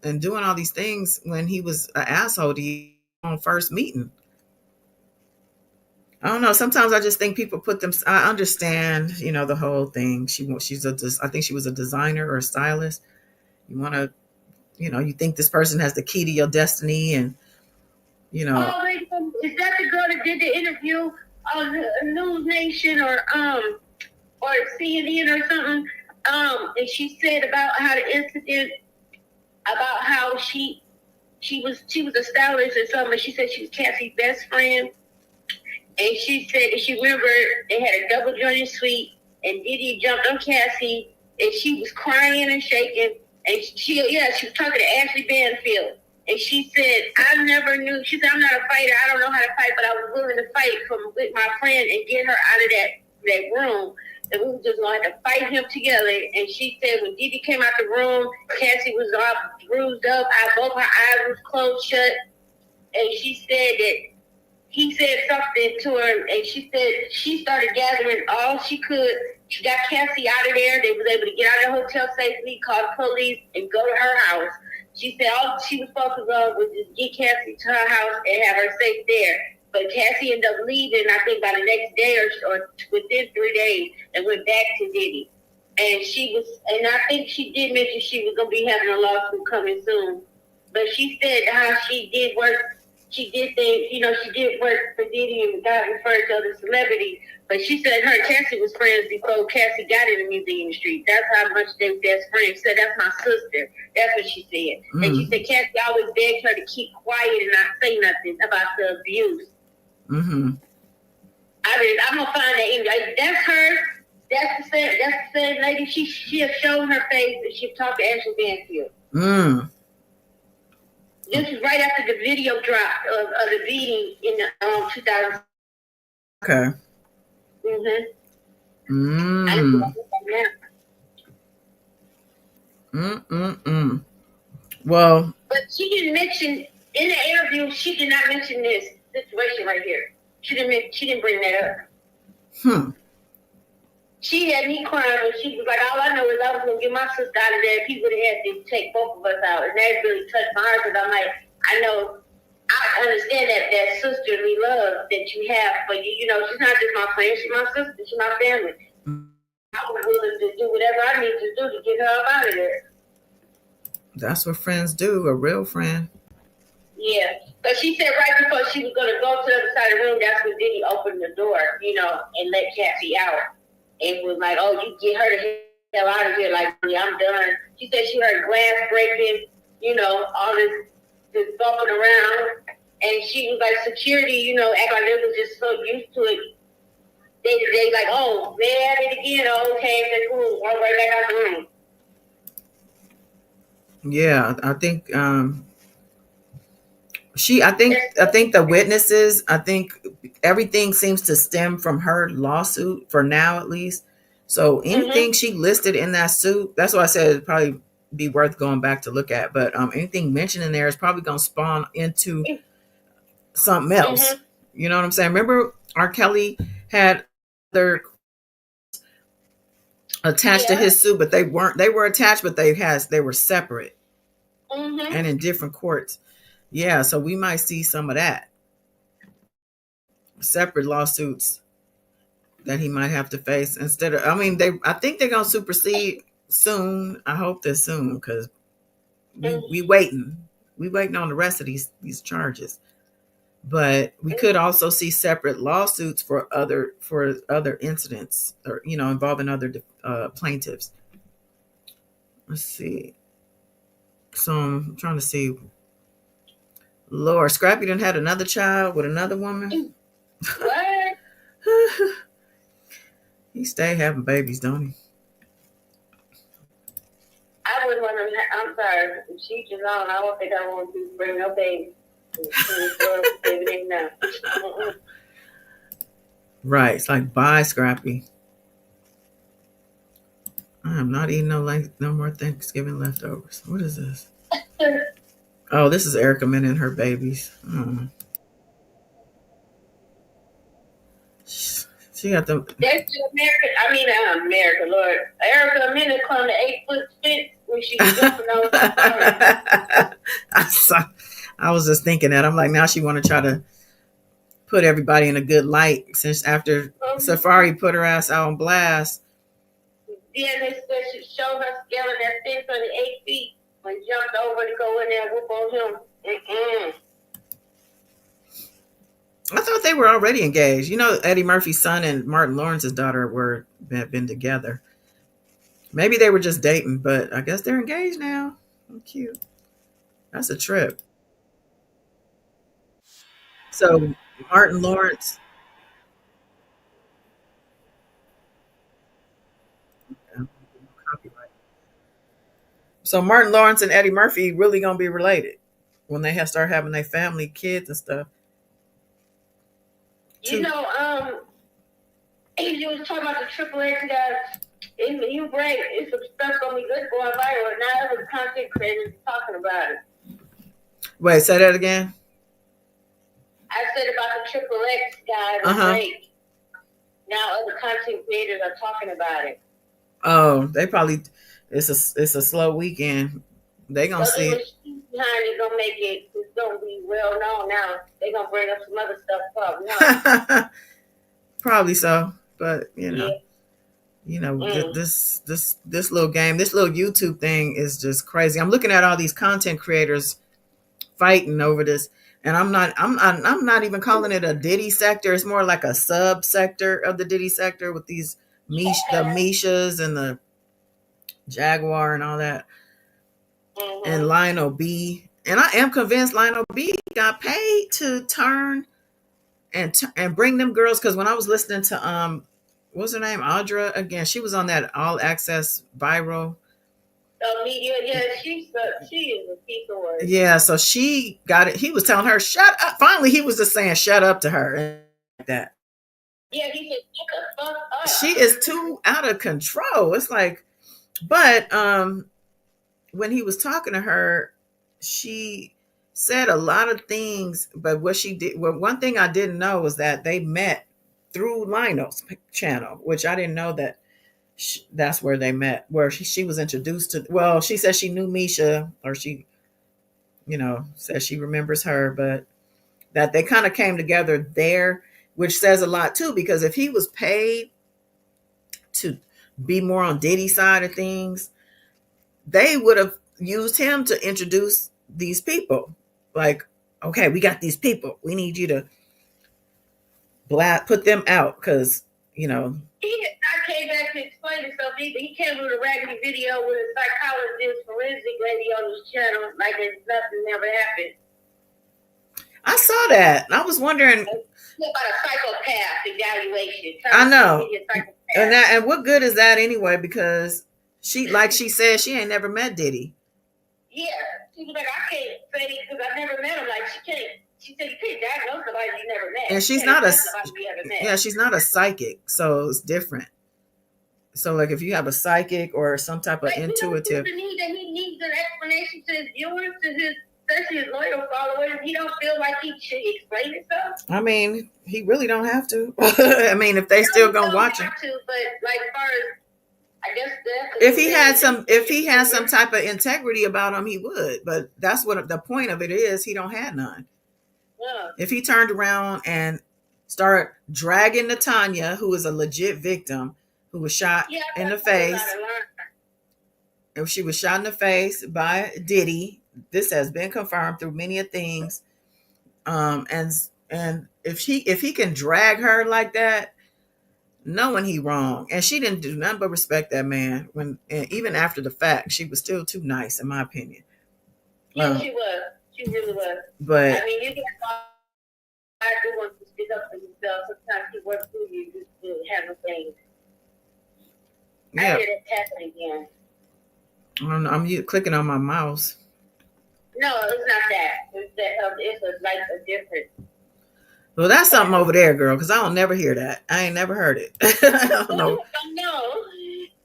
and doing all these things when he was an asshole to you on first meeting? I don't know. Sometimes I just think people put them. I understand, the whole thing. I think she was a designer or a stylist. You want to, you think this person has the key to your destiny, and Oh, wait, is that the girl that did the interview on News Nation or CNN or something? And she said about how the incident, about how she was a stylist or something. She said she was Cassie's best friend. And she said that she remembered they had a double jointed suite, and Diddy jumped on Cassie, and she was crying and shaking. And she was talking to Ashley Banfield. And she said, I never knew. She said, I'm not a fighter. I don't know how to fight, but I was willing to fight with my friend and get her out of that room. And we were just going to have to fight him together. And she said when Diddy came out the room, Cassie was all bruised up. Both her eyes was closed shut. And she said that he said something to her, and she said she started gathering all she could. She got Cassie out of there. They was able to get out of the hotel safely, call the police, and go to her house. She said all she was focused on was just get Cassie to her house and have her safe there. But Cassie ended up leaving, I think, by the next day or within 3 days, and went back to Diddy. And I think she did mention she was going to be having a lawsuit coming soon. But she said how she did work. She did things, she did work for Diddy and got referred to other celebrities. But she said her and Cassie was friends before Cassie got in the music industry. That's how much they were best friends. She said, that's my sister. That's what she said. And she said Cassie always begged her to keep quiet and not say nothing about the abuse. Mm-hmm. I'm going to find that image. That's her. That's the same lady. She has shown her face and she talked to Ashley Banfield. Mm. This is right after the video drop of the beating in 2000. Okay. Well, but she didn't mention in the interview. She did not mention this situation right here. She didn't bring that Hmm. She had me crying, and she was like, all I know is I was going to get my sister out of there. People would have to take both of us out. And that really touched my heart because I'm like, I know, I understand that sisterly love that you have. But, you know, she's not just my friend. She's my sister. She's my family. I was willing to do whatever I need to do to get her up out of there. That's what friends do, a real friend. Yeah. But she said right before she was going to go to the other side of the room, that's when Diddy opened the door, you know, and let Cassie out. And was like, oh, you get her the hell out of here. Like, yeah, I'm done. She said she heard glass breaking, you know, all this bumping around. And she was like, security, you know, act like they was just so used to it. They like, oh, they had it again. Oh, okay, that's cool. Walk right back out the room. Yeah, I think I think the witnesses, I think everything seems to stem from her lawsuit for now at least. So anything she listed in that suit, that's why I said it'd probably be worth going back to look at. But anything mentioned in there is probably gonna spawn into something else. You know what I'm saying? Remember R. Kelly had their attached to his suit, but they were attached, but they were separate and in different courts. Yeah, so we might see some of that. Separate lawsuits that he might have to face instead of, I mean, I think they're gonna supersede soon. I hope they're soon because we waiting. We waiting on the rest of these charges. But we could also see separate lawsuits for other incidents or involving other plaintiffs. Let's see. So I'm trying to see. Lord, Scrappy done had another child with another woman. What? He stay having babies, don't he? I wouldn't want to. I'm sorry. She's just on. I don't think I want to bring no baby. Right. It's like, bye, Scrappy. I am not eating no more Thanksgiving leftovers. What is this? Oh, this is Erica Mena and her babies. She got them. That's America. I mean, America, Lord. Erica Mena climbed the 8-foot fence when she was jumping over the I was just thinking that. I'm like, now she want to try to put everybody in a good light since after Safari put her ass out on blast. Yeah, they said she showed her scaling that fence on the 8 feet when jumped over to go in there and whoop on him. I thought they were already engaged. You know, Eddie Murphy's son and Martin Lawrence's daughter had been together. Maybe they were just dating, but I guess they're engaged now. Oh, cute. That's a trip. So Martin Lawrence. Copyright. So Martin Lawrence and Eddie Murphy really gonna be related when they start having their family, kids and stuff. You know, you was talking about the Triple X guys. You break, it's some stuff gonna be good going viral. Now other content creators talking about it. Wait, say that again. I said about the Triple X guy with Drake. Now other content creators are talking about it. Oh, they probably it's a slow weekend. They gonna see it. Behind it gonna make it. It's gonna be well known now. They gonna bring up some other stuff probably. Probably so, but this little game, this little YouTube thing is just crazy. I'm looking at all these content creators fighting over this, and I'm not even calling it a Diddy sector. It's more like a sub sector of the Diddy sector with these the Mishas and the Jaguar and all that, and Lionel B. And I am convinced Lionel B got paid to turn and bring them girls, because when I was listening to what's her name, Audra, again, she was on that All Access Viral media. Yeah, she is a piece of work. Yeah, so she got it. He was telling her, shut up. Finally, he was just saying, shut up to her and like that. Yeah, he said, shut the fuck up. She is too out of control. It's like, but when he was talking to her, she said a lot of things, but what she did, well, one thing I didn't know was that they met through Lionel's channel, which I didn't know that that's where they met, where she was introduced to. Well, she says she knew Misha, or she, says she remembers her, but that they kind of came together there, which says a lot too, because if he was paid to be more on Diddy's side of things, they would have used him to introduce these people. Like, okay, we got these people. We need you to put them out because, I came back to explain himself either. He came with a raggedy video with a psychologist, forensic lady on his channel, like it's nothing never happened. I saw that. I was wondering about a psychopath evaluation. I know. And what good is that anyway? Because she said, she ain't never met Diddy. Yeah, she was like, I can't say because I've never met him. Like she can't. She said you can't diagnose somebody you never met. And she's not she's not a psychic, so it's different. So like if you have a psychic or some type of intuitive, he needs an explanation to his viewers, to his, especially his loyal followers. He don't feel like he should explain himself. I mean, he really don't have to. I mean, if they still gonna watch him, but like as far as I guess if he had some type of integrity about him, he would. But that's what the point of it is. He don't have none. Yeah. If he turned around and started dragging Natanya, who is a legit victim, who was shot in the face, if she was shot in the face by Diddy, this has been confirmed through many of things. And if he can drag her like that, knowing he wrong, and she didn't do nothing but respect that man even after the fact, she was still too nice, in my opinion. Yeah, she was. She really was. But I mean, you get I do want to speak up for himself. Sometimes he works through you just to handle things. Yeah. I hear it happen again. I don't know. I'm clicking on my mouse. No, it's not that. It's a different. Well, that's something over there, girl, because I don't never hear that. I ain't never heard it. I don't know.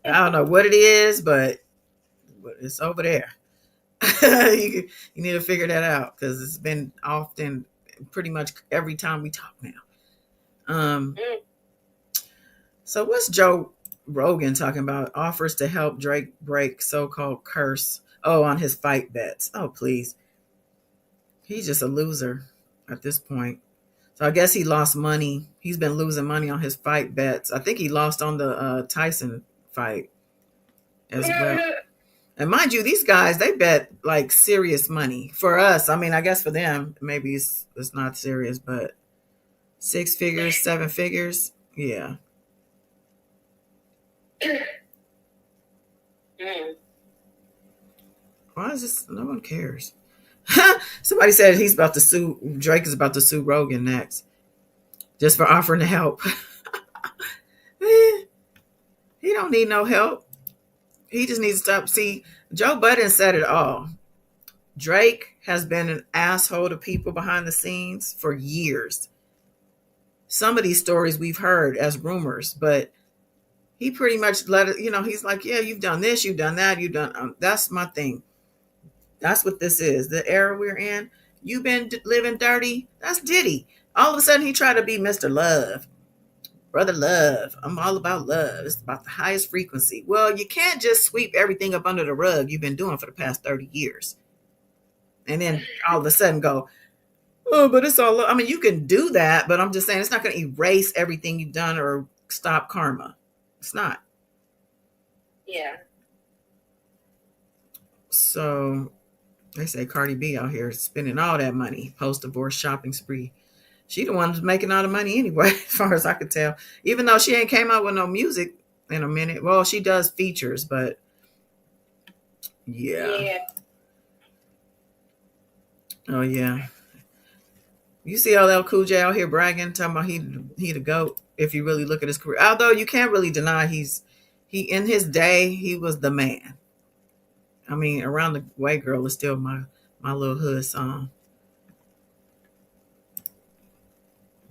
I don't know what it is, but it's over there. you need to figure that out because it's been often, pretty much every time we talk now. So what's Joe Rogan talking about? Offers to help Drake break so-called curse. Oh, on his fight bets. Oh, please. He's just a loser at this point. So I guess he lost money. He's been losing money on his fight bets. I think he lost on the Tyson fight as well. And mind you, these guys, they bet like serious money. For us, I mean, I guess for them, maybe it's not serious, but 6 figures, 7 figures, yeah. Why is this? No one cares. Somebody said Drake is about to sue Rogan next. Just for offering to help. He don't need no help. He just needs to stop. See, Joe Budden said it all. Drake has been an asshole to people behind the scenes for years. Some of these stories we've heard as rumors, but he pretty much let it, he's like, yeah, you've done this, you've done that, you've done, that's my thing. That's what this is. The era we're in. You've been living dirty. That's Diddy. All of a sudden, he tried to be Mr. Love. Brother Love. I'm all about love. It's about the highest frequency. Well, you can't just sweep everything up under the rug you've been doing for the past 30 years. And then all of a sudden go, oh, but it's all, I mean, you can do that, but I'm just saying it's not going to erase everything you've done or stop karma. It's not. Yeah. So they say Cardi B out here spending all that money, post-divorce shopping spree. She the one who's making all the money anyway, as far as I could tell. Even though she ain't came out with no music in a minute. Well, she does features, but yeah. Oh, yeah. You see LL Cool J out here bragging, talking about he the GOAT, if you really look at his career. Although you can't really deny he in his day, he was the man. I mean, Around the Way Girl is still my little hood song.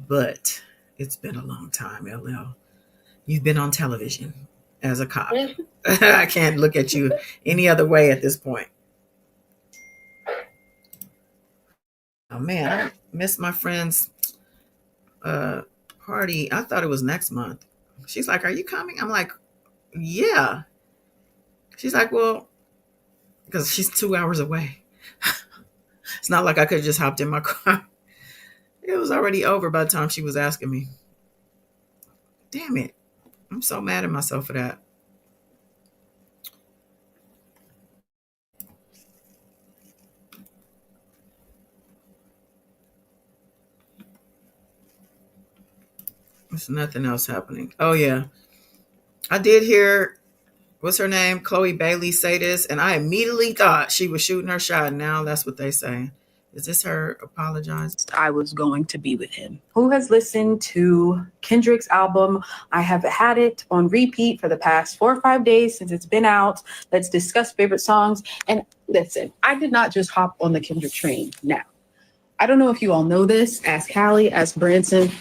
But it's been a long time, LL. You've been on television as a cop. I can't look at you any other way at this point. Oh, man, I miss my friends party. I thought it was next month. She's like, "Are you coming?" I'm like, "Yeah." She's like, "Well," because she's 2 hours away. It's not like I could have just hopped in my car. It was already over by the time she was asking me. Damn it. I'm so mad at myself for that. There's nothing else happening. Oh, yeah. I did hear, what's her name? Chloe Bailey say this, and I immediately thought she was shooting her shot. Now that's what they say. Is this her apologizing? I was going to be with him. Who has listened to Kendrick's album? I have had it on repeat for the past 4 or 5 days since it's been out. Let's discuss favorite songs. And listen, I did not just hop on the Kendrick train. Now, I don't know if you all know this. Ask Callie, ask Branson.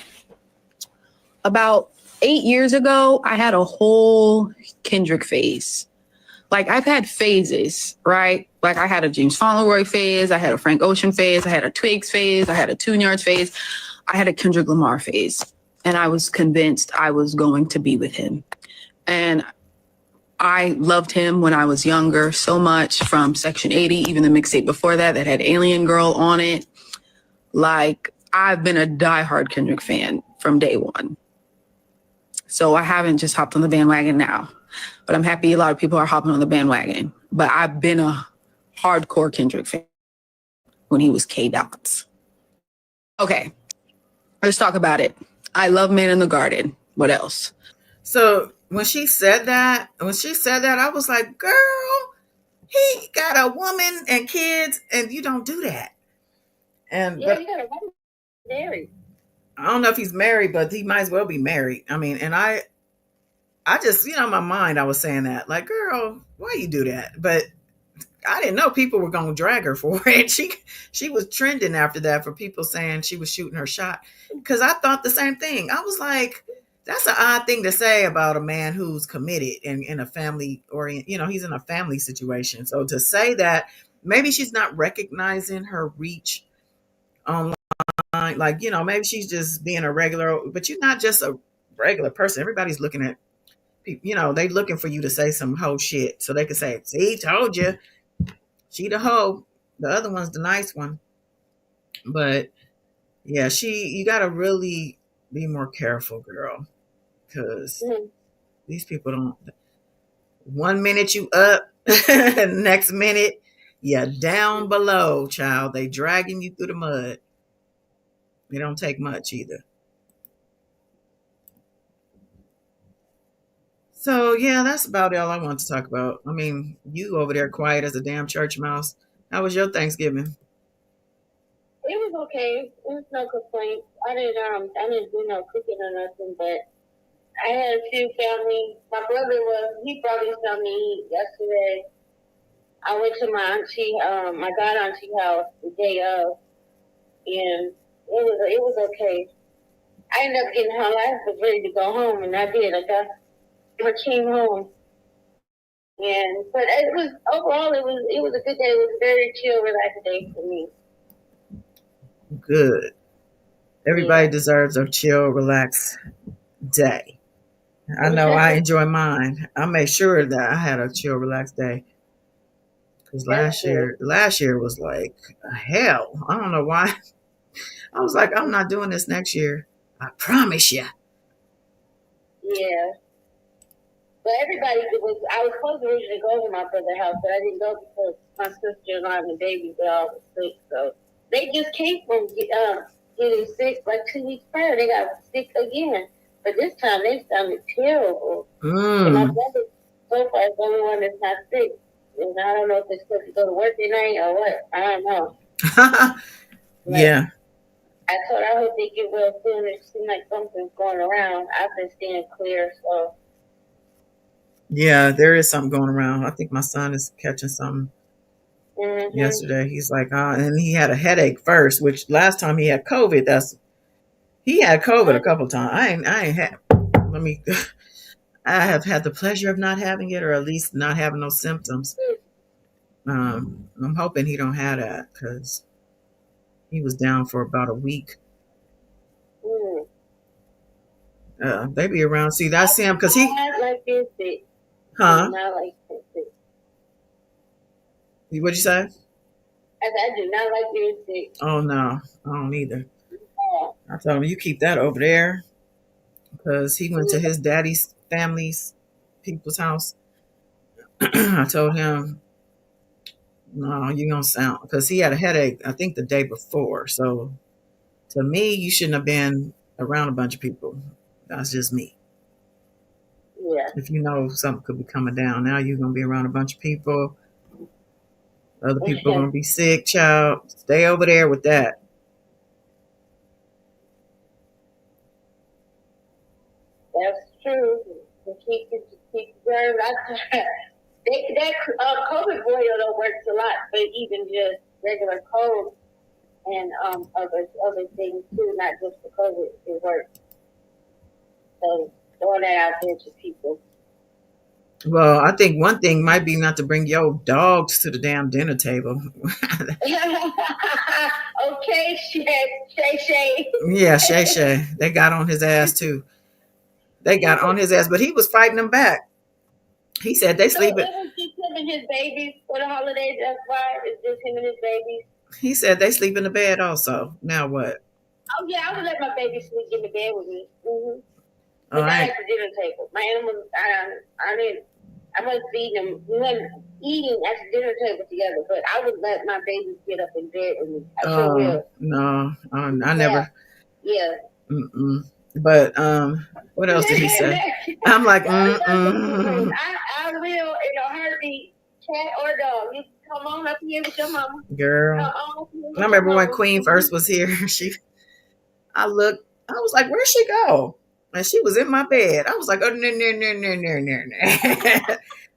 About 8 years ago, I had a whole Kendrick phase. Like, I've had phases, right? Like, I had a James Fauntleroy phase, I had a Frank Ocean phase, I had a Twigs phase, I had a Tune Yards phase, I had a Kendrick Lamar phase. And I was convinced I was going to be with him. And I loved him when I was younger so much, from Section 80, even the mixtape before that had Alien Girl on it. Like, I've been a diehard Kendrick fan from day one. So I haven't just hopped on the bandwagon now, but I'm happy a lot of people are hopping on the bandwagon. But I've been a hardcore Kendrick fan when he was K-Dots. Okay, let's talk about it. I love Man in the Garden. What else? So when she said that, I was like, girl, he got a woman and kids, and you don't do that. And Yeah, you got a woman married. I don't know if he's married, but he might as well be married. I mean, and I just, in my mind, I was saying that, like, girl, why you do that? But I didn't know people were going to drag her for it. She was trending after that for people saying she was shooting her shot. Because I thought the same thing. I was like, that's an odd thing to say about a man who's committed and in a family he's in a family situation. So to say that, maybe she's not recognizing her reach online. Like, maybe she's just being a regular, but you're not just a regular person. Everybody's looking at people, they looking for you to say some hoe shit so they can say, see, told you, she the hoe. The other one's the nice one. But yeah, you gotta really be more careful, girl, because these people don't. 1 minute you up, next minute you're down below, child. They dragging you through the mud. It don't take much either. So yeah, that's about all I want to talk about. I mean, you over there quiet as a damn church mouse. How was your Thanksgiving? It was okay. It was no complaints. I didn't do no cooking or nothing, but I had a few family. My brother he brought me something to eat yesterday. I went to my god auntie house the day of, and it was okay. I ended up getting home. I was ready to go home, and I did. I came home, but it was overall it was a good day. It was a very chill, relaxed day for me. Good. Everybody deserves a chill, relaxed day. I know I enjoy mine. I made sure that I had a chill, relaxed day. Because last year was like hell. I don't know why. I was like, I'm not doing this next year. I promise you. Yeah. But everybody I was supposed to originally go to my brother's house, but I didn't go because my sister-in-law and the baby were all sick. So they just came from getting sick like 2 weeks prior. They got sick again. But this time they sounded terrible. And my brother so far is the only one that's not sick. And I don't know if they're supposed to go to work tonight or what. I don't know. Yeah. I told her I hope they get well soon. It seems like something's going around. I've been staying clear, so. Yeah, there is something going around. I think my son is catching something yesterday. He's like, and he had a headache first, which last time he had COVID, he had COVID a couple times. I ain't had, I have had the pleasure of not having it, or at least not having those symptoms. I'm hoping he don't have that, because he was down for about a week. They be around. See, that's him because he, Not like this. huh? Not like this. What'd you say? I do not like music. Oh no, I don't either. Yeah. I told him you keep that over there because he went to Yeah. his daddy's family's people's house. I told him, no, you gonna sound because he had a headache. I think the day before. So to me, you shouldn't have been around a bunch of people. That's just me. Yeah. If you know something could be coming down, now you're gonna be around a bunch of people. Other people are gonna be sick, child. Stay over there with that. That's true. To keep going. That COVID boil though works a lot, but even just regular cold and other things too, not just the COVID, it works. So throwing that out there to people. Well, I think one thing might be not to bring your dogs to the damn dinner table. Okay, Shay. Yeah, Shay Shay. They got on his ass too. They got on his ass, but he was fighting them back. He said they So sleep. it was just him and his babies for the holidays. That's why it's just him and his babies. He said they sleep in the bed also. Now what? Oh yeah, I would let my baby sleep in the bed with me. Mm-hmm. All But not right. at the dinner table. My animals, I wasn't feeding them. We wasn't eating at the dinner table together. But I would let my babies get up in bed with me. I sure will. No, I never. Yeah. Mm-mm. But what else did he say? I'm like, I will in a heartbeat, cat or dog. You come on up here with your mama. Girl. I remember when Queen first was here. I looked. I was like, where'd she go? And she was in my bed. I was like, oh, no.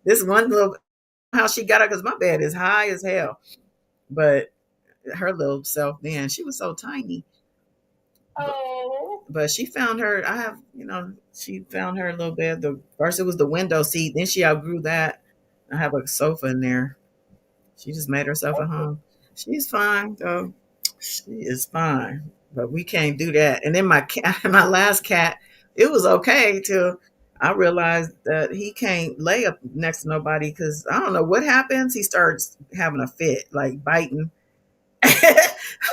This one little how she got up because my bed is high as hell. But her little self then, she was so tiny. Oh. But she found her. She found her little bed. The first it was the window seat. Then she outgrew that. I have a sofa in there. She just made herself a home. She's fine though. She is fine. But we can't do that. And then my cat, my last cat, it was okay till I realized that he can't lay up next to nobody because I don't know what happens. He starts having a fit, like biting.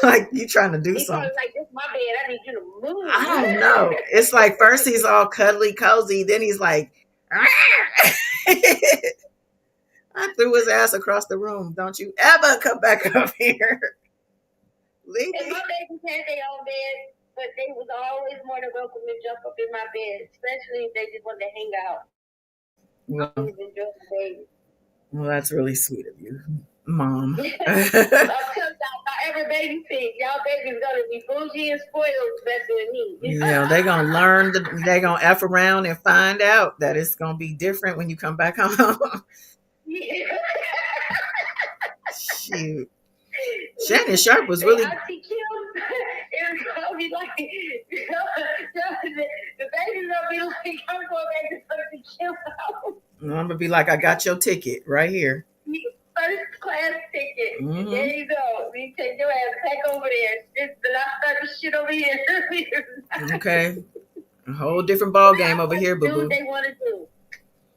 Like you trying to do He's something. like, this is my bed. I need you to move. I don't know. It's like first he's all cuddly, cozy. Then he's like, I threw his ass across the room. Don't you ever come back up here. Leave And me. my babies had their own bed, but they was always more than welcome to jump up in my bed, especially if they just wanted to hang out. Well, that's really sweet of you, Mom. I'm telling y'all, every baby thing, y'all babies gonna be bougie and spoiled better than me. Yeah, they're gonna learn. They're gonna f around and find out that it's gonna be different when you come back home. Shoot. Shannon Sharp was really. Auntie Kim, it's gonna be like the baby's gonna be like, I'm going back to Auntie Kim house. I'm gonna be like, I got your ticket right here. First class ticket. Mhm. There you go. You take your ass back over there. Just the last type of shit over here. Okay. A whole different ball game over here, boo Do boo. what they want to do.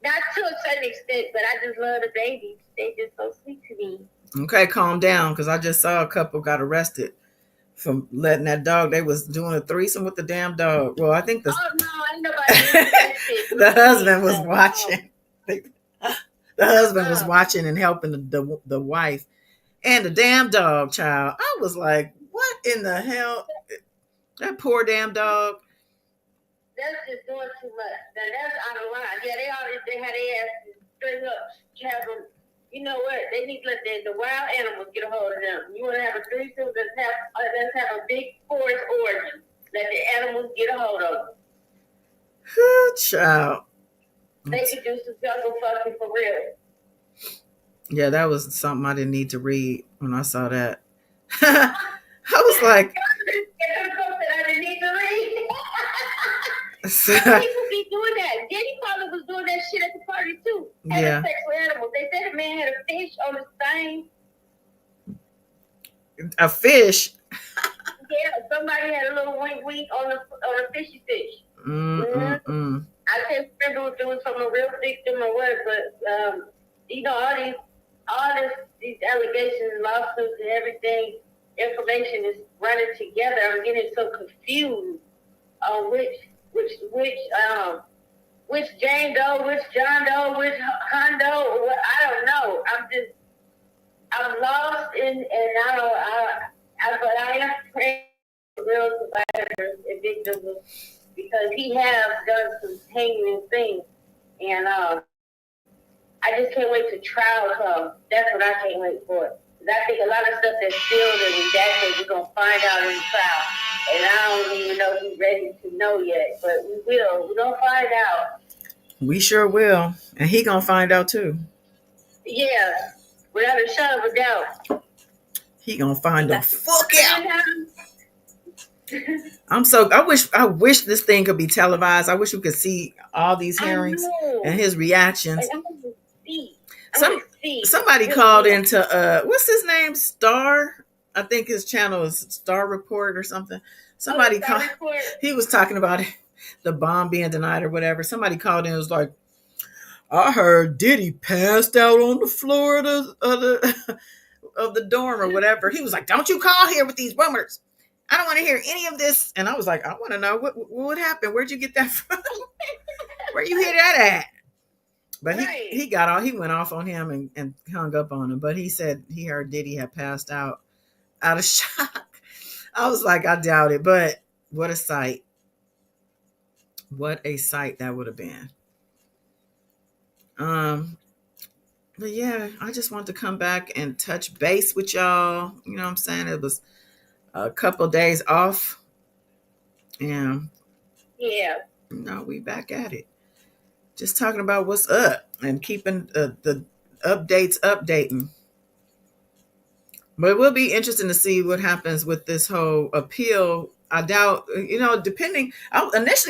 Not to a certain extent, but I just love the babies. They just so sweet to me. Okay, calm down, because I just saw a couple got arrested for letting that dog. They was doing a threesome with the damn dog. Well, I think Oh no, ain't nobody doing that shit. the husband was watching. The husband was watching and helping the wife and the damn dog, child. I was like, what in the hell? That poor damn dog. That's just doing too much. Now, that's out of line. Yeah, they had their asses straight up. Have them. You know what? They need to let the wild animals get a hold of them. You want to have a threesome? Let's have a big forest orgy. Let the animals get a hold of them. Child. They could do some jungle fucking for real. Yeah, that was something I didn't need to read when I saw that. I was like, I didn't need to read. so, People be doing that. Diddy probably was doing that shit at the party too. Having yeah. sex with animals. They said a man had a fish on his thing. A fish. Yeah, somebody had a little wink on a fishy fish. I can't remember if it was from a real victim or what, but these allegations, lawsuits, and everything, information is running together. I'm getting so confused on which Jane Doe, which John Doe, which Hondo. I don't know. I'm lost and but I am praying for real survivors and victims because he has done some heinous things, and I just can't wait to trial come. That's what I can't wait for. I think a lot of stuff that's sealed and redacted we're gonna find out in the trial, and I don't even know if we're ready to know yet, but we will. We're gonna find out. We sure will, and he gonna find out too. Yeah, without a shadow of a doubt. He gonna find the fuck out. I wish this thing could be televised. I wish we could see all these hearings and his reactions. Somebody called into what's his name? Star. I think his channel is Star Report or something. Somebody called. He was talking about the bomb being denied or whatever. Somebody called in and was like, I heard Diddy passed out on the floor of the dorm or whatever. He was like, don't you call here with these rumors. I don't want to hear any of this. And I was like, I want to know what happened. Where'd you get that from? Where you hear that at? But he went off on him and hung up on him. But he said he heard Diddy had passed out of shock. I was like, I doubt it. But what a sight. What a sight that would have been. But yeah, I just want to come back and touch base with y'all. You know what I'm saying? It was a couple of days off. And we back at it. Just talking about what's up and keeping the updates updating. But it will be interesting to see what happens with this whole appeal. I doubt, initially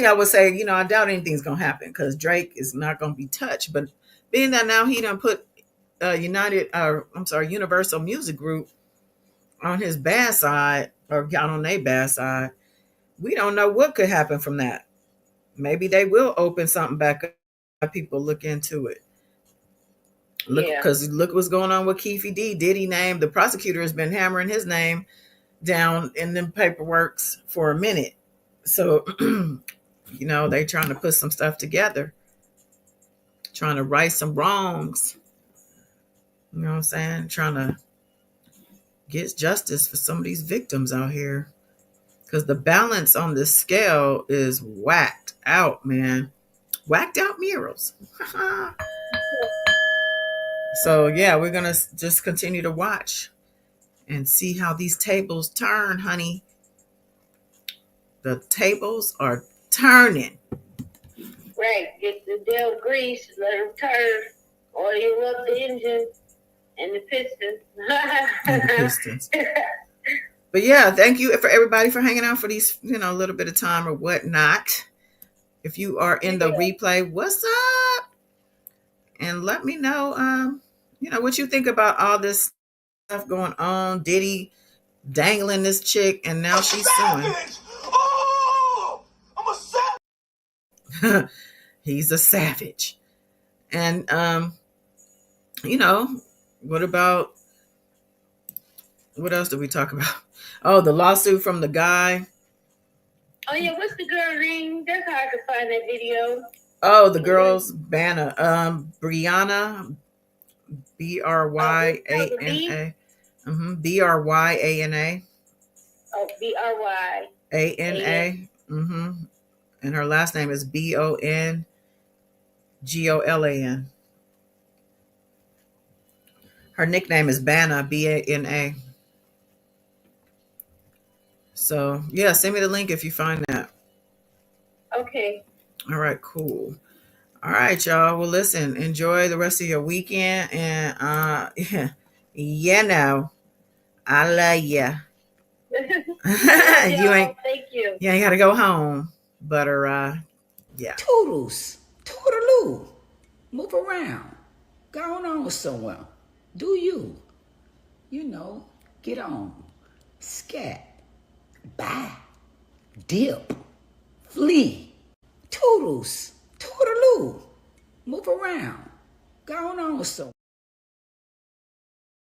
I would say, I doubt anything's going to happen because Drake is not going to be touched. But being that now he done put Universal Music Group on his bad side or got on their bad side, we don't know what could happen from that. Maybe they will open something back up. People look into it. Because look what's going on with Keefe D. Diddy name. The prosecutor has been hammering his name down in them paperworks for a minute. So, they trying to put some stuff together. Trying to right some wrongs. You know what I'm saying? Trying to get justice for some of these victims out here. Because the balance on this scale is whacked out, man. Whacked out murals. So, yeah, we're going to just continue to watch and see how these tables turn, honey. The tables are turning. Right. Get the damn grease, let them turn, oil up the engine and the pistons. But yeah, thank you for everybody for hanging out for these, a little bit of time or whatnot. If you are in the replay, what's up? And let me know, what you think about all this stuff going on. Diddy dangling this chick, and now she's suing. Oh, I'm a savage. He's a savage. And, what else did we talk about? Oh, the lawsuit from the guy. Oh, yeah. What's the girl name? That's how I could find that video. Oh, the girl's Banna. Brianna. Bryana. Bryana. Oh, Bryana. And her last name is Bongolan. Her nickname is Banna, Bana. So, yeah, send me the link if you find that. Okay. All right, cool. All right, y'all. Well, listen, enjoy the rest of your weekend. And, I love ya. Thank you. You ain't got to go home. But, yeah. Toodles. Toodaloo. Move around. Go on somewhere. Do you. Get on. Scat. Buy. Dip. Flee. Toodles. Toodaloo. Move around. Go on somewhere.